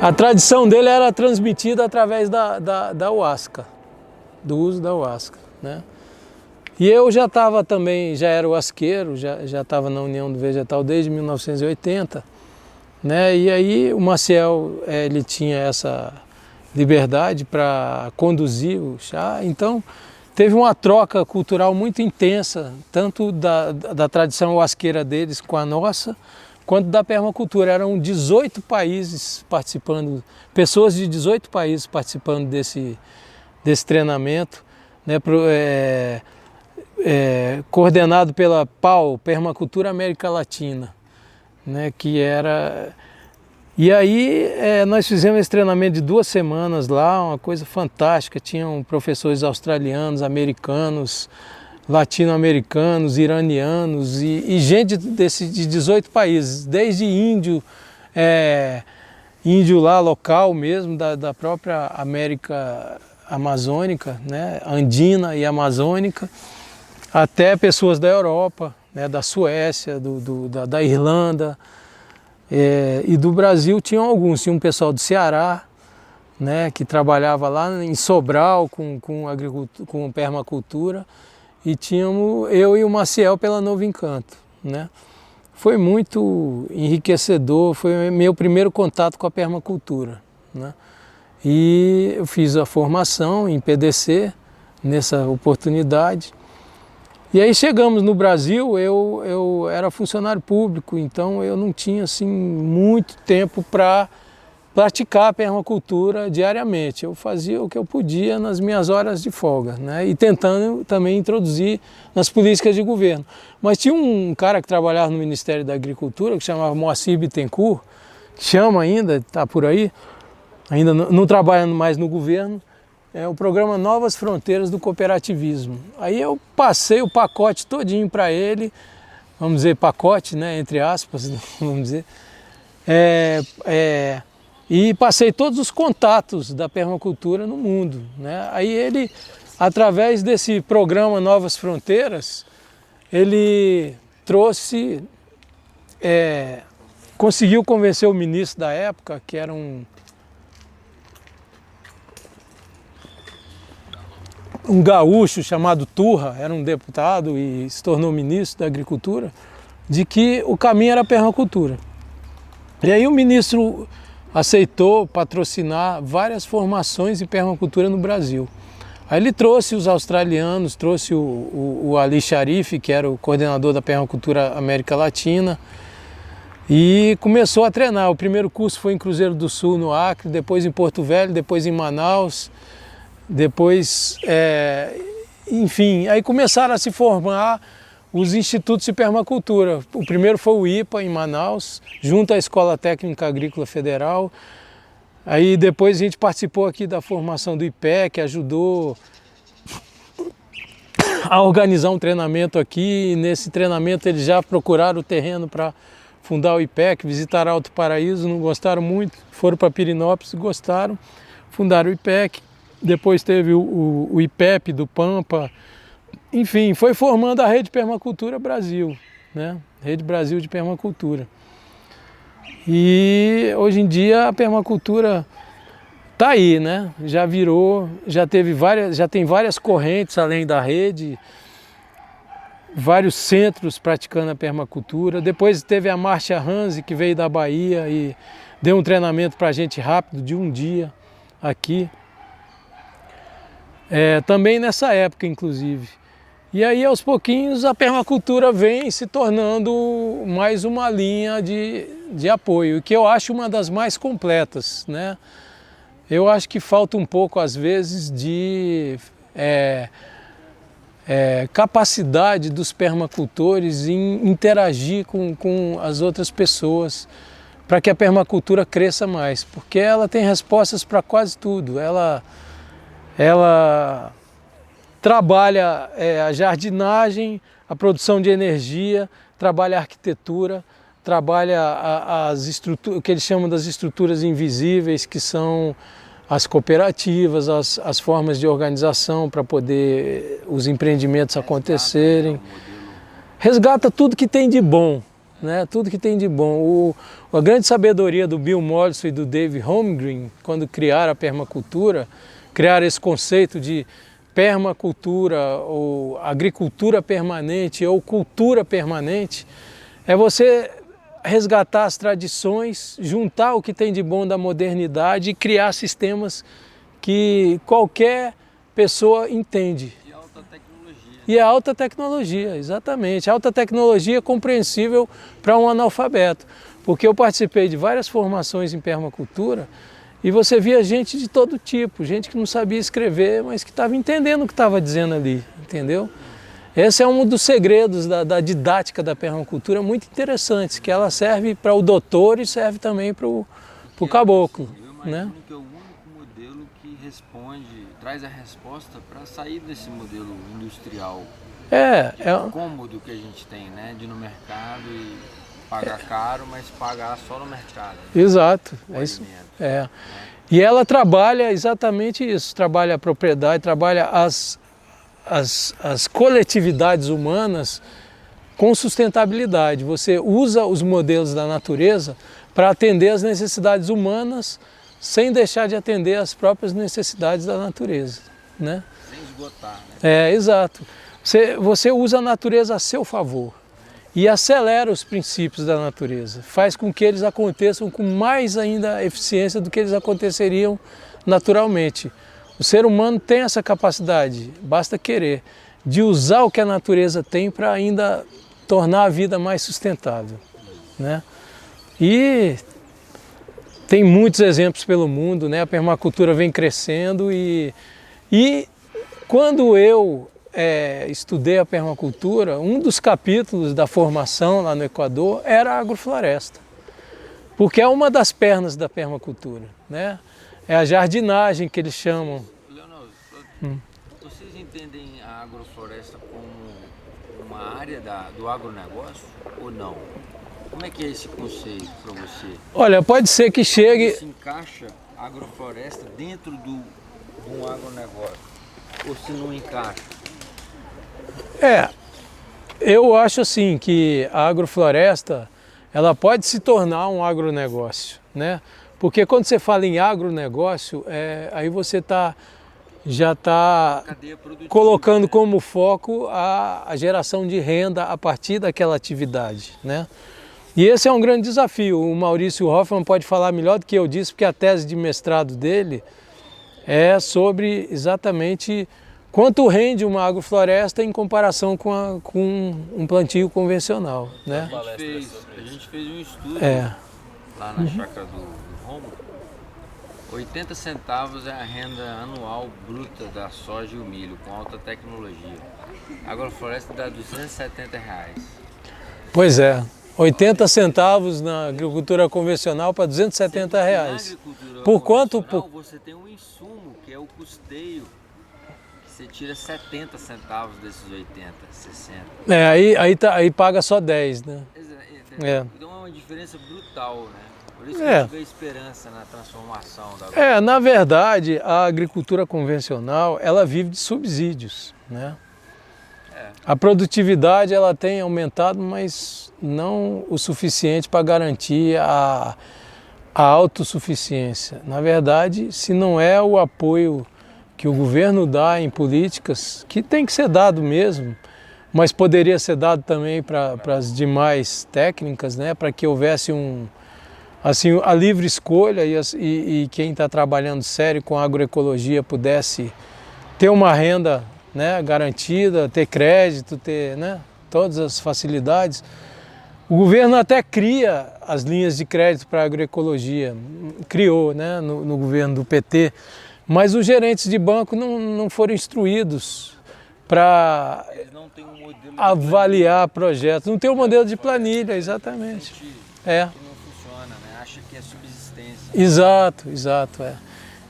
S1: a tradição dele era transmitida através da huasca, do uso da huasca, né? E eu já estava também, já era huasqueiro, já estava na União do Vegetal desde 1980, né? E aí o Maciel, ele tinha essa liberdade para conduzir o chá, então teve uma troca cultural muito intensa, tanto da tradição huasqueira deles com a nossa, quanto da permacultura. Eram 18 países participando, pessoas de 18 países participando desse treinamento, né? Coordenado pela PAU, Permacultura América Latina, né, que era... E aí nós fizemos esse treinamento de 2 semanas lá, uma coisa fantástica. Tinham professores australianos, americanos, latino-americanos, iranianos e gente de 18 países, desde índio lá local mesmo, da própria América Amazônica, né, andina e amazônica, até pessoas da Europa, né, da Suécia, da Irlanda, e do Brasil tinham alguns. Tinha um pessoal do Ceará, né, que trabalhava lá em Sobral com permacultura, e tínhamos eu e o Maciel pela Novo Encanto, né. Foi muito enriquecedor, foi meu primeiro contato com a permacultura, né. E eu fiz a formação em PDC nessa oportunidade. E aí chegamos no Brasil, eu era funcionário público, então eu não tinha assim muito tempo para praticar a permacultura diariamente. Eu fazia o que eu podia nas minhas horas de folga, né? E tentando também introduzir nas políticas de governo. Mas tinha um cara que trabalhava no Ministério da Agricultura, que chamava Moacir Bittencourt, que chama ainda, está por aí, ainda não trabalhando mais no governo, o programa Novas Fronteiras do Cooperativismo. Aí eu passei o pacote todinho para ele, vamos dizer pacote, né, entre aspas, vamos dizer, e passei todos os contatos da permacultura no mundo, né? Aí ele, através desse programa Novas Fronteiras, ele trouxe, conseguiu convencer o ministro da época, que era um gaúcho chamado Turra, era um deputado e se tornou ministro da Agricultura, de que o caminho era a permacultura. E aí o ministro aceitou patrocinar várias formações em permacultura no Brasil. Aí ele trouxe os australianos, trouxe o Ali Sharif, que era o coordenador da permacultura América Latina, e começou a treinar. O primeiro curso foi em Cruzeiro do Sul, no Acre, depois em Porto Velho, depois em Manaus, Depois, enfim, aí começaram a se formar os institutos de permacultura. O primeiro foi o IPA, em Manaus, junto à Escola Técnica Agrícola Federal. Aí depois a gente participou aqui da formação do IPEC, ajudou a organizar um treinamento aqui. Nesse treinamento eles já procuraram o terreno para fundar o IPEC, visitaram Alto Paraíso, não gostaram muito, foram para Pirinópolis, gostaram, fundaram o IPEC. Depois teve o IPEP do Pampa. Enfim, foi formando a Rede Permacultura Brasil, né? Rede Brasil de Permacultura. E hoje em dia a permacultura está aí, né? Já virou, já tem várias correntes além da rede, vários centros praticando a permacultura. Depois teve a Marcia Hanzi, que veio da Bahia e deu um treinamento para a gente rápido, de um dia, aqui. Também nessa época, inclusive. E aí, aos pouquinhos, a permacultura vem se tornando mais uma linha de apoio, que eu acho uma das mais completas, né? Eu acho que falta um pouco, às vezes, de capacidade dos permacultores em interagir com as outras pessoas para que a permacultura cresça mais, porque ela tem respostas para quase tudo. Ela trabalha a jardinagem, a produção de energia, trabalha a arquitetura, trabalha as estruturas, o que eles chamam das estruturas invisíveis, que são as cooperativas, as formas de organização para poder os empreendimentos acontecerem. Resgata tudo que tem de bom, né? Tudo que tem de bom. A grande sabedoria do Bill Mollison e do Dave Holmgren, quando criaram a permacultura, criaram esse conceito de permacultura ou agricultura permanente ou cultura permanente, é você resgatar as tradições, juntar o que tem de bom da modernidade e criar sistemas que qualquer pessoa entende.
S3: E alta tecnologia.
S1: E a alta tecnologia, exatamente. A alta tecnologia é compreensível para um analfabeto, porque eu participei de várias formações em permacultura e você via gente de todo tipo, gente que não sabia escrever, mas que estava entendendo o que estava dizendo ali, entendeu? Esse é um dos segredos da didática da permacultura, muito interessantes, que ela serve para o doutor e serve também para o caboclo.
S3: Eu imagino,
S1: né?
S3: que é o único modelo que traz a resposta para sair desse modelo industrial. Cômodo que a gente tem, né? De ir no mercado e pagar caro, mas pagar só no mercado. Né?
S1: Exato, é isso. E ela trabalha exatamente isso, trabalha a propriedade, trabalha as coletividades humanas com sustentabilidade. Você usa os modelos da natureza para atender às necessidades humanas sem deixar de atender às próprias necessidades da natureza, né?
S3: Sem esgotar, né?
S1: Exato. Você usa a natureza a seu favor e acelera os princípios da natureza, faz com que eles aconteçam com mais ainda eficiência do que eles aconteceriam naturalmente. O ser humano tem essa capacidade, basta querer, de usar o que a natureza tem para ainda tornar a vida mais sustentável, né? E tem muitos exemplos pelo mundo, né? A permacultura vem crescendo e quando eu estudei a permacultura, um dos capítulos da formação lá no Equador era a agrofloresta, porque é uma das pernas da permacultura, né? É a jardinagem que eles chamam.
S3: Leonel, vocês entendem a agrofloresta como uma área do agronegócio ou não? Como é que é esse conceito para você?
S1: Olha, pode ser que chegue...
S3: Se encaixa a agrofloresta dentro de um agronegócio ou se não encaixa?
S1: Eu acho assim que a agrofloresta ela pode se tornar um agronegócio, né? Porque quando você fala em agronegócio, aí você já está colocando como foco a geração de renda a partir daquela atividade, né? E esse é um grande desafio. O Maurício Hoffman pode falar melhor do que eu disse, porque a tese de mestrado dele é sobre exatamente quanto rende uma agrofloresta em comparação com um plantio convencional, né?
S3: A gente fez um estudo lá na chácara do Romo, 80 centavos é a renda anual bruta da soja e o milho, com alta tecnologia. A agrofloresta dá R$270.
S1: Pois é, 80 centavos na agricultura convencional para R$270.
S3: Na agricultura
S1: Por quanto?
S3: Você tem um insumo, que é o custeio, que você tira 70 centavos desses 80, 60.
S1: Aí paga só 10, né?
S3: Então é uma diferença brutal, né? Por isso que a gente vê esperança na transformação da agricultura.
S1: Na verdade, a agricultura convencional, ela vive de subsídios, né? A produtividade, ela tem aumentado, mas não o suficiente para garantir a autossuficiência. Na verdade, se não é o apoio que o governo dá em políticas, que tem que ser dado mesmo, mas poderia ser dado também para as demais técnicas, né? Para que houvesse a livre escolha e quem está trabalhando sério com agroecologia pudesse ter uma renda, né, garantida, ter crédito, ter, né, todas as facilidades. O governo até cria as linhas de crédito para a agroecologia, criou, né, no governo do PT, mas os gerentes de banco não foram instruídos para avaliar projetos. Não tem um modelo de planilha, exatamente.
S3: Acha que é subsistência.
S1: Exato.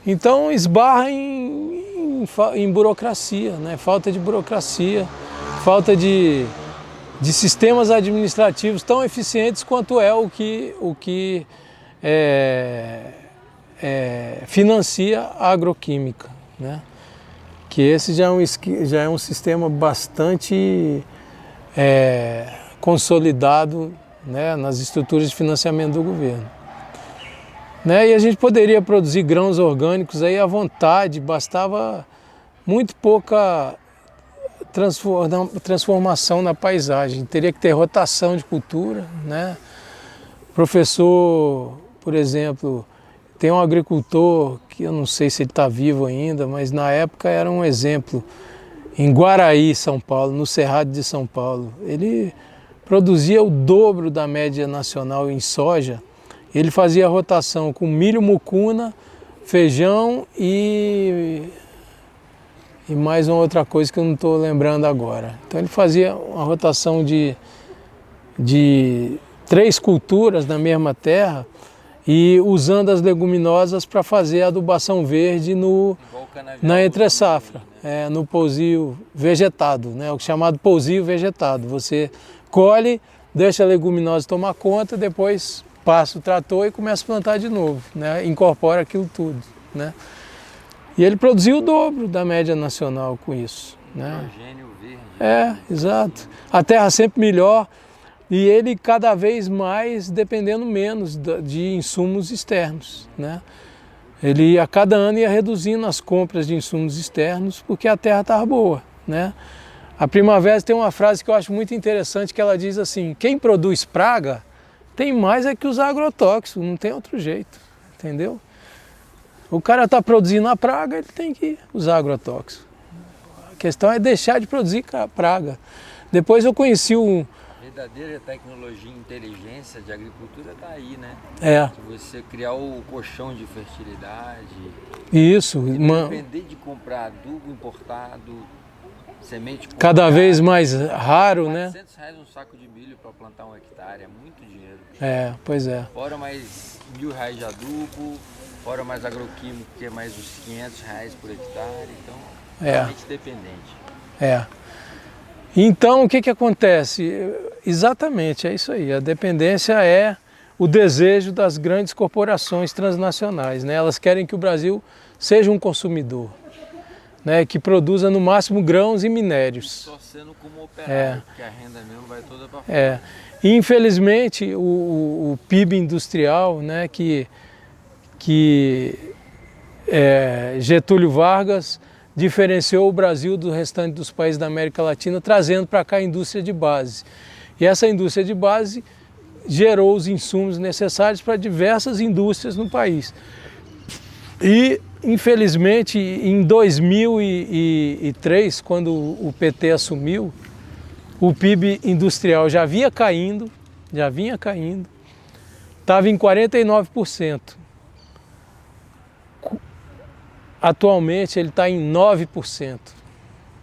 S1: Então esbarra em burocracia, né? Falta de burocracia, falta de sistemas administrativos tão eficientes quanto é o que financia a agroquímica, né? Que esse já é um sistema bastante consolidado, né, nas estruturas de financiamento do governo. Né? E a gente poderia produzir grãos orgânicos aí à vontade, bastava muito pouca transformação na paisagem, teria que ter rotação de cultura, né? Professor, por exemplo, tem um agricultor que eu não sei se ele está vivo ainda, mas na época era um exemplo, em Guaraí, São Paulo, no Cerrado de São Paulo. Ele produzia o dobro da média nacional em soja. Ele fazia rotação com milho mucuna, feijão e mais uma outra coisa que eu não estou lembrando agora. Então ele fazia uma rotação de 3 culturas na mesma terra e usando as leguminosas para fazer a adubação verde na entre-safra, no pousio vegetado, né, o chamado pousio vegetado. Você colhe, deixa a leguminosa tomar conta, depois passa o trator e começa a plantar de novo, né? Incorpora aquilo tudo, né? E ele produziu o dobro da média nacional com isso, né?
S3: Nitrogênio verde.
S1: Exato. A terra sempre melhor e ele cada vez mais dependendo menos de insumos externos, né? Ele a cada ano ia reduzindo as compras de insumos externos porque a terra estava boa, né? A Primavera tem uma frase que eu acho muito interessante que ela diz assim: quem produz praga tem mais é que usar agrotóxico, não tem outro jeito, entendeu? O cara está produzindo a praga, ele tem que usar agrotóxico. A questão é deixar de produzir praga. Depois eu conheci
S3: A verdadeira tecnologia e inteligência de agricultura está aí, né? Se você criar o colchão de fertilidade.
S1: Isso.
S3: Depender de comprar adubo importado, semente
S1: cada vez mais raro, né?
S3: R$400 um saco de milho para plantar 1 hectare, é muito dinheiro.
S1: Pois é.
S3: Fora mais R$1.000 de adubo, fora mais agroquímico, que é mais uns R$500 por hectare, então realmente dependente.
S1: Então o que acontece? Exatamente, é isso aí. A dependência é o desejo das grandes corporações transnacionais, né? Elas querem que o Brasil seja um consumidor, né, que produza no máximo grãos e minérios.
S3: Só sendo como operário, porque a renda mesmo vai toda para fora.
S1: E infelizmente o PIB industrial, né, que Getúlio Vargas diferenciou o Brasil do restante dos países da América Latina, trazendo para cá a indústria de base. E essa indústria de base gerou os insumos necessários para diversas indústrias no país. E infelizmente, em 2003, quando o PT assumiu, o PIB industrial já vinha caindo, estava em 49%. atualmente ele está em 9%.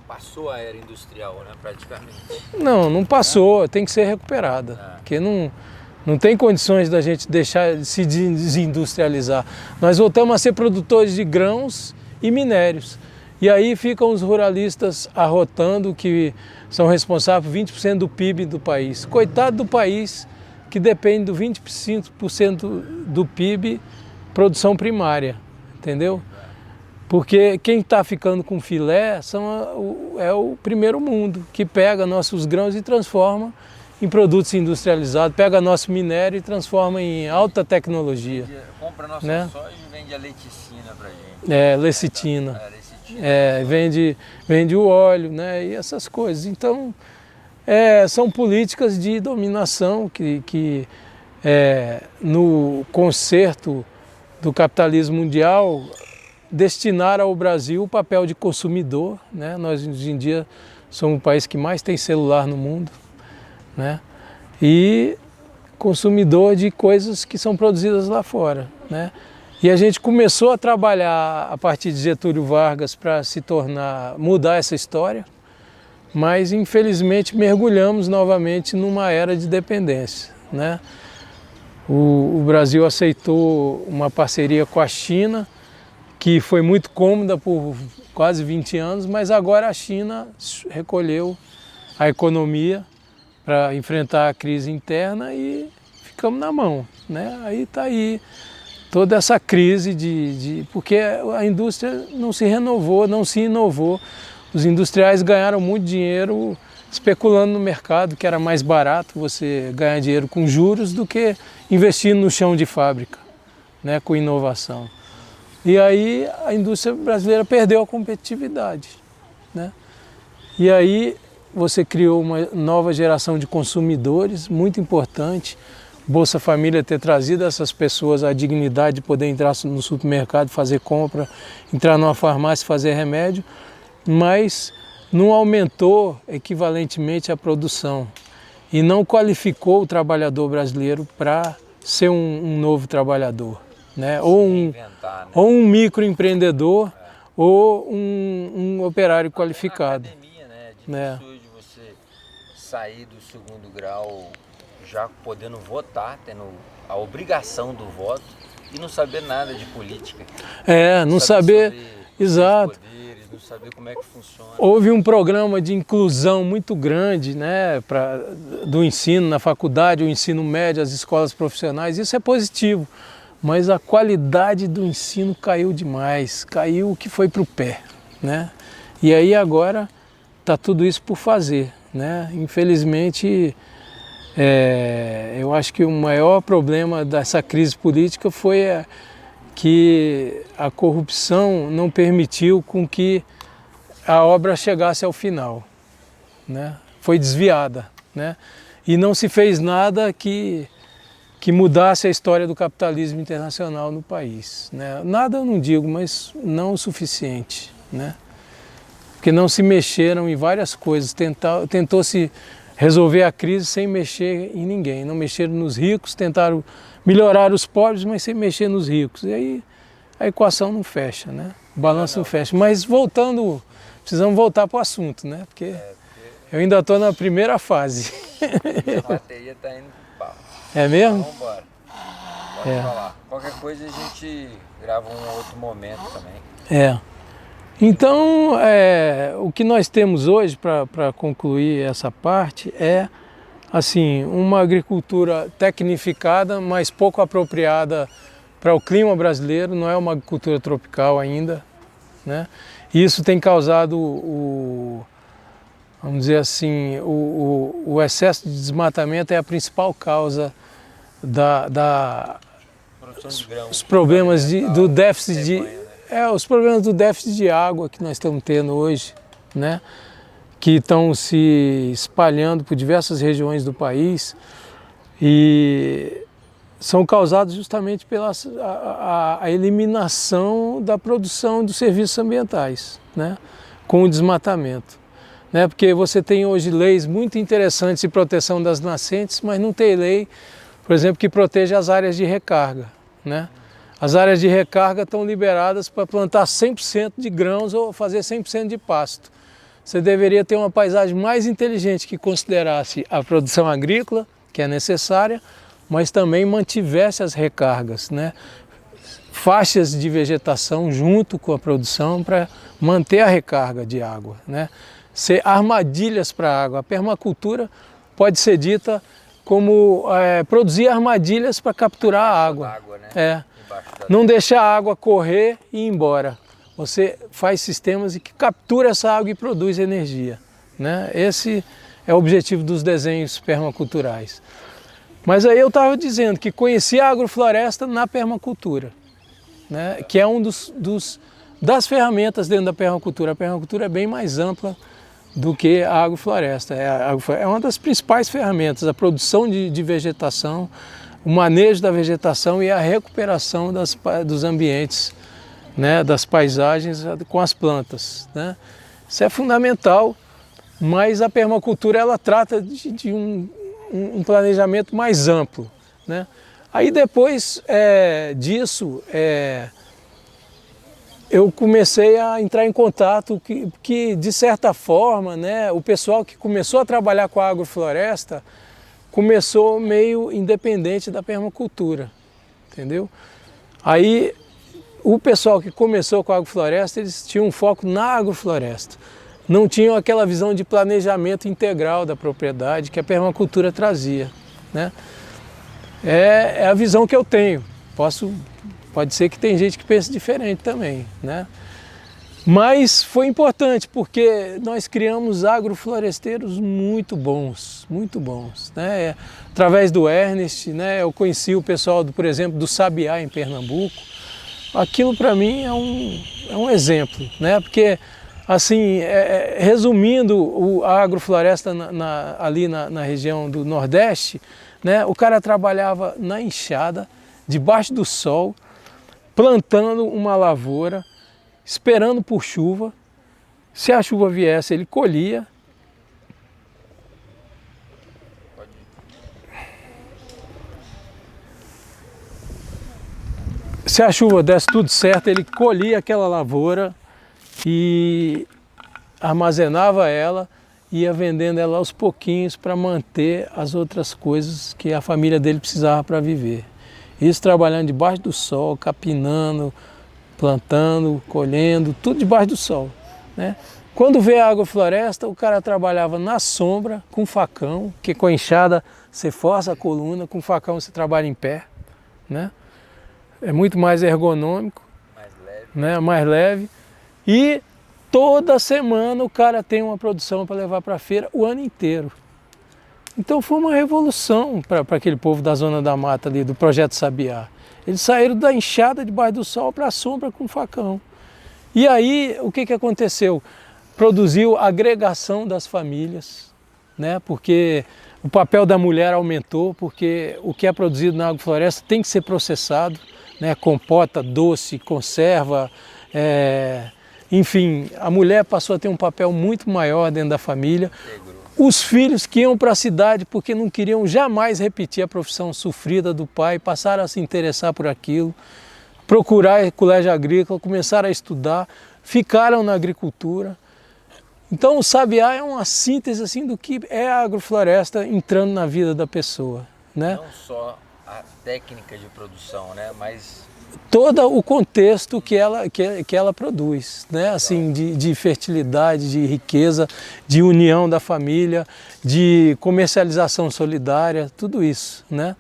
S3: Passou a era industrial, né, praticamente.
S1: Não passou, tem que ser recuperada, porque não tem condições da gente deixar de se desindustrializar. Nós voltamos a ser produtores de grãos e minérios. E aí ficam os ruralistas arrotando que são responsáveis por 20% do PIB do país. Coitado do país que depende do 25% do PIB produção primária, entendeu? Porque quem está ficando com filé é o primeiro mundo, que pega nossos grãos e transforma em produtos industrializados, pega nosso minério e transforma em alta tecnologia.
S3: Compra nossa soja e vende a leticina pra gente.
S1: Lecitina. Vende o óleo, né? E essas coisas. Então, são políticas de dominação que no concerto do capitalismo mundial, destinaram ao Brasil o papel de consumidor, né? Nós hoje em dia somos o país que mais tem celular no mundo, né? E consumidor de coisas que são produzidas lá fora, né? E a gente começou a trabalhar a partir de Getúlio Vargas para mudar essa história, mas infelizmente mergulhamos novamente numa era de dependência, né? O Brasil aceitou uma parceria com a China, que foi muito cômoda por quase 20 anos, mas agora a China recolheu a economia para enfrentar a crise interna e ficamos na mão, né? Aí está aí toda essa crise porque a indústria não se renovou, não se inovou. Os industriais ganharam muito dinheiro especulando no mercado, que era mais barato você ganhar dinheiro com juros do que investindo no chão de fábrica, né, com inovação. E aí a indústria brasileira perdeu a competitividade, né? E aí você criou uma nova geração de consumidores, muito importante. Bolsa Família ter trazido essas pessoas a dignidade de poder entrar no supermercado, fazer compra, entrar numa farmácia, fazer remédio, mas não aumentou equivalentemente a produção e não qualificou o trabalhador brasileiro para ser um novo trabalhador, né? Ou um microempreendedor, ou um operário qualificado.
S3: Na academia, né? De você sair do segundo grau já podendo votar, tendo a obrigação do voto e não saber nada de política.
S1: Não saber exato.
S3: Não saber como é que funciona.
S1: Houve um programa de inclusão muito grande, né, do ensino na faculdade, o ensino médio, as escolas profissionais, isso é positivo, mas a qualidade do ensino caiu demais, caiu o que foi para o pé, né? E aí agora está tudo isso por fazer, né? Infelizmente, eu acho que o maior problema dessa crise política foi que a corrupção não permitiu com que a obra chegasse ao final, né? Foi desviada, né? E não se fez nada que mudasse a história do capitalismo internacional no país, né? Nada eu não digo, mas não o suficiente, né? Porque não se mexeram em várias coisas, tentou-se resolver a crise sem mexer em ninguém, não mexeram nos ricos, tentaram melhorar os pobres, mas sem mexer nos ricos. E aí a equação não fecha, né? O balanço não fecha. Mas precisamos voltar para o assunto, né? Porque eu ainda estou na primeira fase.
S3: A bateria está indo para o pau.
S1: É mesmo?
S3: Vamos embora. Pode falar. Qualquer coisa a gente grava um outro momento também.
S1: Então, o que nós temos hoje, para concluir essa parte, é assim, uma agricultura tecnificada, mas pouco apropriada para o clima brasileiro, não é uma agricultura tropical ainda, né? E isso tem causado vamos dizer assim, o excesso de desmatamento é a principal causa os problemas do déficit os problemas do déficit de água que nós estamos tendo hoje, né? Que estão se espalhando por diversas regiões do país e são causados justamente pela a eliminação da produção dos serviços ambientais, né? Com o desmatamento, né? Porque você tem hoje leis muito interessantes de proteção das nascentes, mas não tem lei, por exemplo, que proteja as áreas de recarga, né? As áreas de recarga estão liberadas para plantar 100% de grãos ou fazer 100% de pasto. Você deveria ter uma paisagem mais inteligente que considerasse a produção agrícola, que é necessária, mas também mantivesse as recargas, né? Faixas de vegetação junto com a produção para manter a recarga de água, né? Ser armadilhas para a água. A permacultura pode ser dita como produzir armadilhas para capturar a água.
S2: Né?
S1: Não deixar a água correr e ir embora. Você faz sistemas que captura essa água e produz energia, né? Esse é o objetivo dos desenhos permaculturais. Mas aí eu estava dizendo que conheci a agrofloresta na permacultura, né? Que é um das ferramentas dentro da permacultura. A permacultura é bem mais ampla do que a agrofloresta. É uma das principais ferramentas, a produção de vegetação, o manejo da vegetação e a recuperação dos ambientes, né? Das paisagens com as plantas, né? Isso é fundamental, mas a permacultura ela trata de um planejamento mais amplo, né? Aí depois disso, eu comecei a entrar em contato que de certa forma, né, o pessoal que começou a trabalhar com a agrofloresta começou meio independente da permacultura, entendeu? Aí o pessoal que começou com a agrofloresta, eles tinham um foco na agrofloresta. Não tinham aquela visão de planejamento integral da propriedade que a permacultura trazia, né? É a visão que eu tenho. Pode ser que tem gente que pense diferente também, né? Mas foi importante porque nós criamos agrofloresteiros muito bons, né? Através do Ernest, né? Eu conheci o pessoal, por exemplo, do Sabiá em Pernambuco. Aquilo para mim é um exemplo, né? Porque assim, resumindo a agrofloresta ali na região do Nordeste, né, o cara trabalhava na enxada, debaixo do sol, plantando uma lavoura, esperando por chuva. Se a chuva viesse, ele colhia. Se a chuva desse tudo certo, ele colhia aquela lavoura e armazenava ela, ia vendendo ela aos pouquinhos para manter as outras coisas que a família dele precisava para viver. Isso trabalhando debaixo do sol, capinando, plantando, colhendo, tudo debaixo do sol, né? Quando veio a agrofloresta, o cara trabalhava na sombra com facão, que com a enxada você força a coluna, com facão você trabalha em pé, né? É muito mais ergonômico, né? Mais leve. E toda semana o cara tem uma produção para levar para a feira o ano inteiro. Então foi uma revolução para aquele povo da Zona da Mata ali, do Projeto Sabiá. Eles saíram da enxada debaixo do sol para a sombra com facão. E aí o que aconteceu? Produziu agregação das famílias, né? Porque o papel da mulher aumentou, porque o que é produzido na agrofloresta tem que ser processado, né? Compota, doce, conserva, enfim, a mulher passou a ter um papel muito maior dentro da família. Os filhos que iam para a cidade porque não queriam jamais repetir a profissão sofrida do pai, passaram a se interessar por aquilo, procurar colégio agrícola, começaram a estudar, ficaram na agricultura. Então o Sabiá é uma síntese assim, do que é a agrofloresta entrando na vida da pessoa, né?
S2: Não só a técnica de produção, né? Mas
S1: todo o contexto que ela produz, né? Assim, de fertilidade, de riqueza, de união da família, de comercialização solidária, tudo isso, né?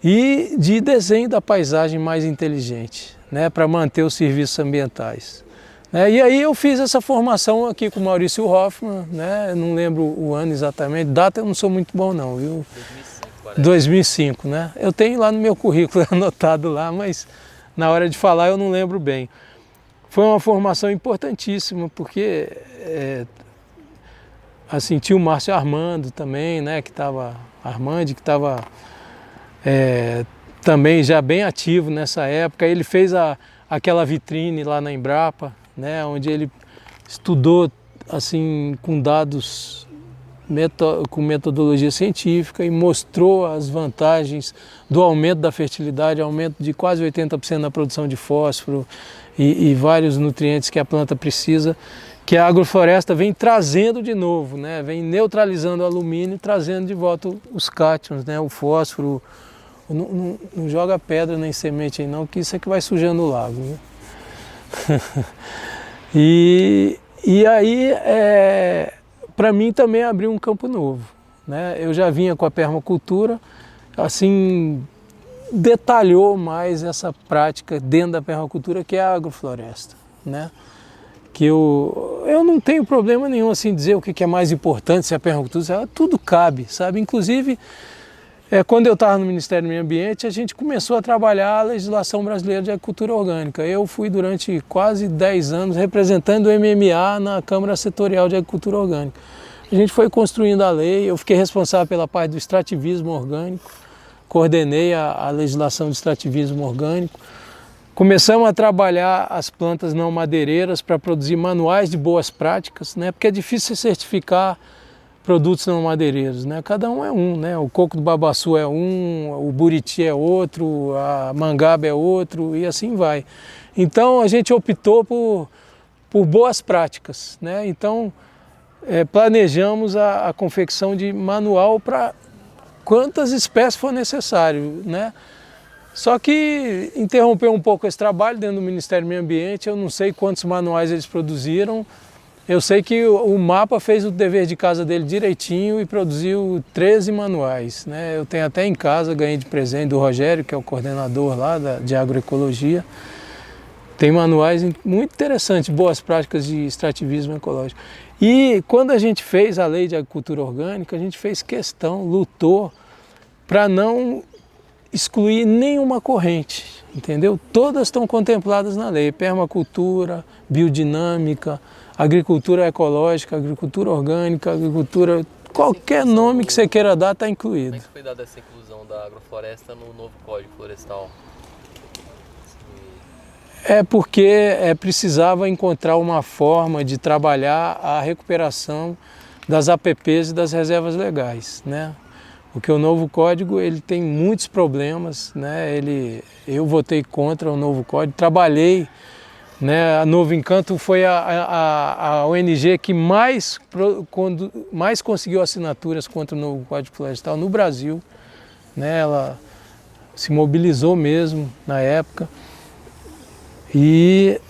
S1: E de desenho da paisagem mais inteligente, né? Para manter os serviços ambientais. E aí eu fiz essa formação aqui com o Maurício Hoffman, né? Eu não lembro o ano exatamente, data eu não sou muito bom não, viu? 2005, né? Eu tenho lá no meu currículo anotado lá, mas na hora de falar eu não lembro bem. Foi uma formação importantíssima, porque assim, tinha o Márcio Armando também, né? Que estava também já bem ativo nessa época. Ele fez aquela vitrine lá na Embrapa, né? Onde ele estudou assim com dados com metodologia científica e mostrou as vantagens do aumento da fertilidade, aumento de quase 80% na produção de fósforo e vários nutrientes que a planta precisa, que a agrofloresta vem trazendo de novo, né? Vem neutralizando o alumínio, trazendo de volta os cátions, né? O fósforo. Não joga pedra nem semente aí não, que isso é que vai sujando o lago, né? E aí, para mim também abriu um campo novo, né? Eu já vinha com a permacultura, assim, detalhou mais essa prática dentro da permacultura, que é a agrofloresta, né? Que eu não tenho problema nenhum assim dizer o que é mais importante, se é a permacultura, tudo cabe, sabe? Inclusive, quando eu estava no Ministério do Meio Ambiente, a gente começou a trabalhar a legislação brasileira de agricultura orgânica. Eu fui durante quase 10 anos representando o MMA na Câmara Setorial de Agricultura Orgânica. A gente foi construindo a lei, eu fiquei responsável pela parte do extrativismo orgânico, coordenei a legislação de extrativismo orgânico. Começamos a trabalhar as plantas não madeireiras para produzir manuais de boas práticas, né? Porque é difícil certificar produtos não madeireiros, né? Cada um é um, né? O coco do babaçu é um, o buriti é outro, a mangaba é outro e assim vai. Então a gente optou por boas práticas, né? Então planejamos a confecção de manual para quantas espécies for necessário, né? Só que interrompeu um pouco esse trabalho dentro do Ministério do Meio Ambiente, eu não sei quantos manuais eles produziram. Eu sei que o MAPA fez o dever de casa dele direitinho e produziu 13 manuais, né? Eu tenho até em casa, ganhei de presente do Rogério, que é o coordenador lá de agroecologia. Tem manuais muito interessantes, boas práticas de extrativismo ecológico. E quando a gente fez a lei de agricultura orgânica, a gente fez questão, lutou para não excluir nenhuma corrente, entendeu? Todas estão contempladas na lei, permacultura, biodinâmica, agricultura ecológica, agricultura orgânica, agricultura, qualquer nome que você queira dar está incluído.
S2: Como é que foi dada essa inclusão da agrofloresta no novo Código Florestal?
S1: É porque precisava encontrar uma forma de trabalhar a recuperação das APPs e das reservas legais, né? Porque o novo código ele tem muitos problemas, né? Eu votei contra o novo código, trabalhei, né? A Novo Encanto foi a ONG que mais conseguiu assinaturas contra o novo Código Florestal no Brasil, né? Ela se mobilizou mesmo na época e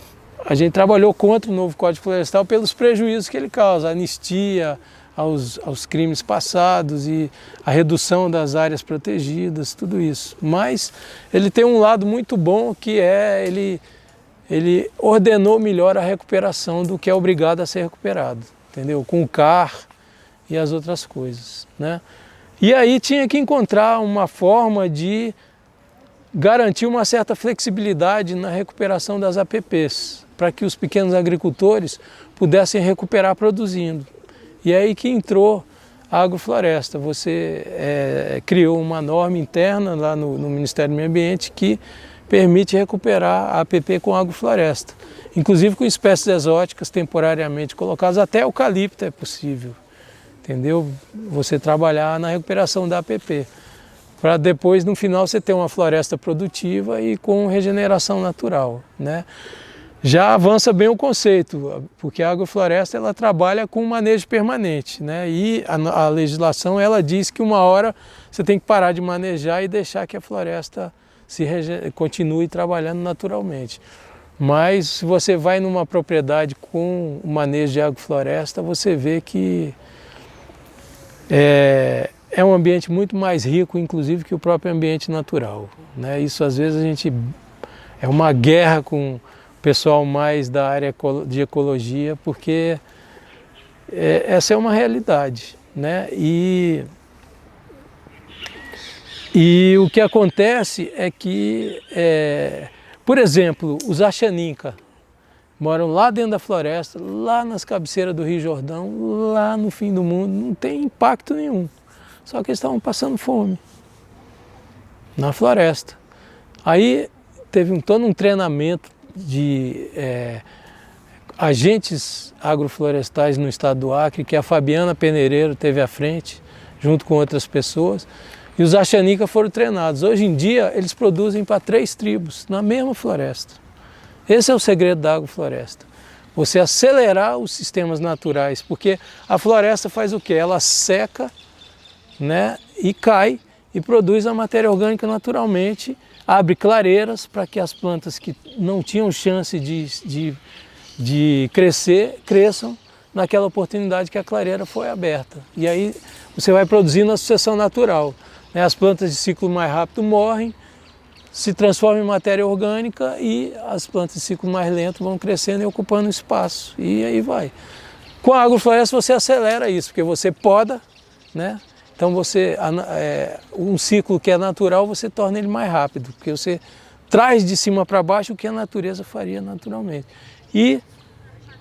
S1: a gente trabalhou contra o novo Código Florestal pelos prejuízos que ele causa, a anistia aos crimes passados e a redução das áreas protegidas, tudo isso. Mas ele tem um lado muito bom que ele ordenou melhor a recuperação do que é obrigado a ser recuperado, entendeu? Com o CAR e as outras coisas, né? E aí tinha que encontrar uma forma de garantir uma certa flexibilidade na recuperação das APPs, para que os pequenos agricultores pudessem recuperar produzindo. E é aí que entrou a agrofloresta. Você criou uma norma interna lá no Ministério do Meio Ambiente que permite recuperar a APP com agrofloresta, inclusive com espécies exóticas temporariamente colocadas, até eucalipto é possível, entendeu? Você trabalhar na recuperação da APP, para depois no final você ter uma floresta produtiva e com regeneração natural, né? Já avança bem o conceito, porque a agrofloresta ela trabalha com manejo permanente, né? E a legislação ela diz que uma hora você tem que parar de manejar e deixar que a floresta continue trabalhando naturalmente. Mas se você vai numa propriedade com o manejo de agrofloresta, você vê que é um ambiente muito mais rico, inclusive, que o próprio ambiente natural, né? Isso às vezes é uma guerra com pessoal mais da área de ecologia, porque essa é uma realidade, né? E o que acontece é que, por exemplo, os Axaninca moram lá dentro da floresta, lá nas cabeceiras do Rio Jordão, lá no fim do mundo, não tem impacto nenhum. Só que eles estavam passando fome na floresta. Aí teve todo um treinamento de agentes agroflorestais no estado do Acre, que a Fabiana Peneireiro teve à frente, junto com outras pessoas, e os Axanica foram treinados. Hoje em dia, eles produzem para 3 tribos, na mesma floresta. Esse é o segredo da agrofloresta. Você acelerar os sistemas naturais, porque a floresta faz o quê? Ela seca, né, e cai e produz a matéria orgânica naturalmente, abre clareiras para que as plantas que não tinham chance de crescer, cresçam naquela oportunidade que a clareira foi aberta. E aí você vai produzindo a sucessão natural. As plantas de ciclo mais rápido morrem, se transformam em matéria orgânica e as plantas de ciclo mais lento vão crescendo e ocupando espaço. E aí vai. Com a agrofloresta você acelera isso, porque você poda, né? Então um ciclo que é natural, você torna ele mais rápido, porque você traz de cima para baixo o que a natureza faria naturalmente. E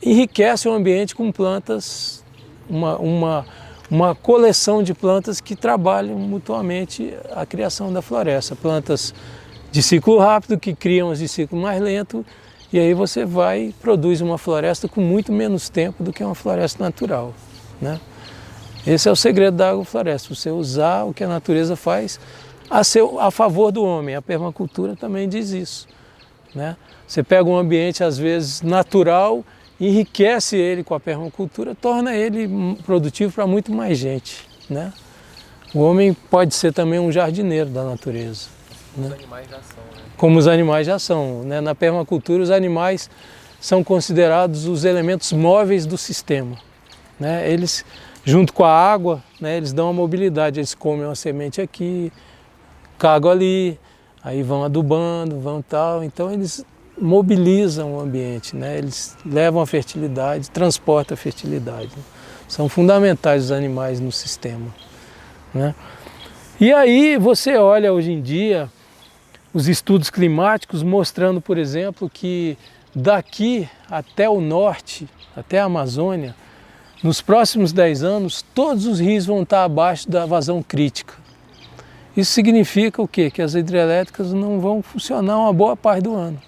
S1: enriquece o ambiente com plantas, uma coleção de plantas que trabalham mutuamente a criação da floresta. Plantas de ciclo rápido que criam as de ciclo mais lento, e aí você produz uma floresta com muito menos tempo do que uma floresta natural, né? Esse é o segredo da agrofloresta, você usar o que a natureza faz a favor do homem. A permacultura também diz isso, né? Você pega um ambiente, às vezes, natural, enriquece ele com a permacultura, torna ele produtivo para muito mais gente, né? O homem pode ser também um jardineiro da natureza.
S2: Os animais já são, né?
S1: Como os animais já são, né? Na permacultura, os animais são considerados os elementos móveis do sistema, né? Eles, junto com a água, né, eles dão a mobilidade, eles comem uma semente aqui, cagam ali, aí vão adubando, vão tal, então eles mobilizam o ambiente, né? Eles levam a fertilidade, transportam a fertilidade. São fundamentais os animais no sistema, né? E aí você olha hoje em dia os estudos climáticos mostrando, por exemplo, que daqui até o norte, até a Amazônia, nos próximos 10 anos, todos os rios vão estar abaixo da vazão crítica. Isso significa o quê? Que as hidrelétricas não vão funcionar uma boa parte do ano.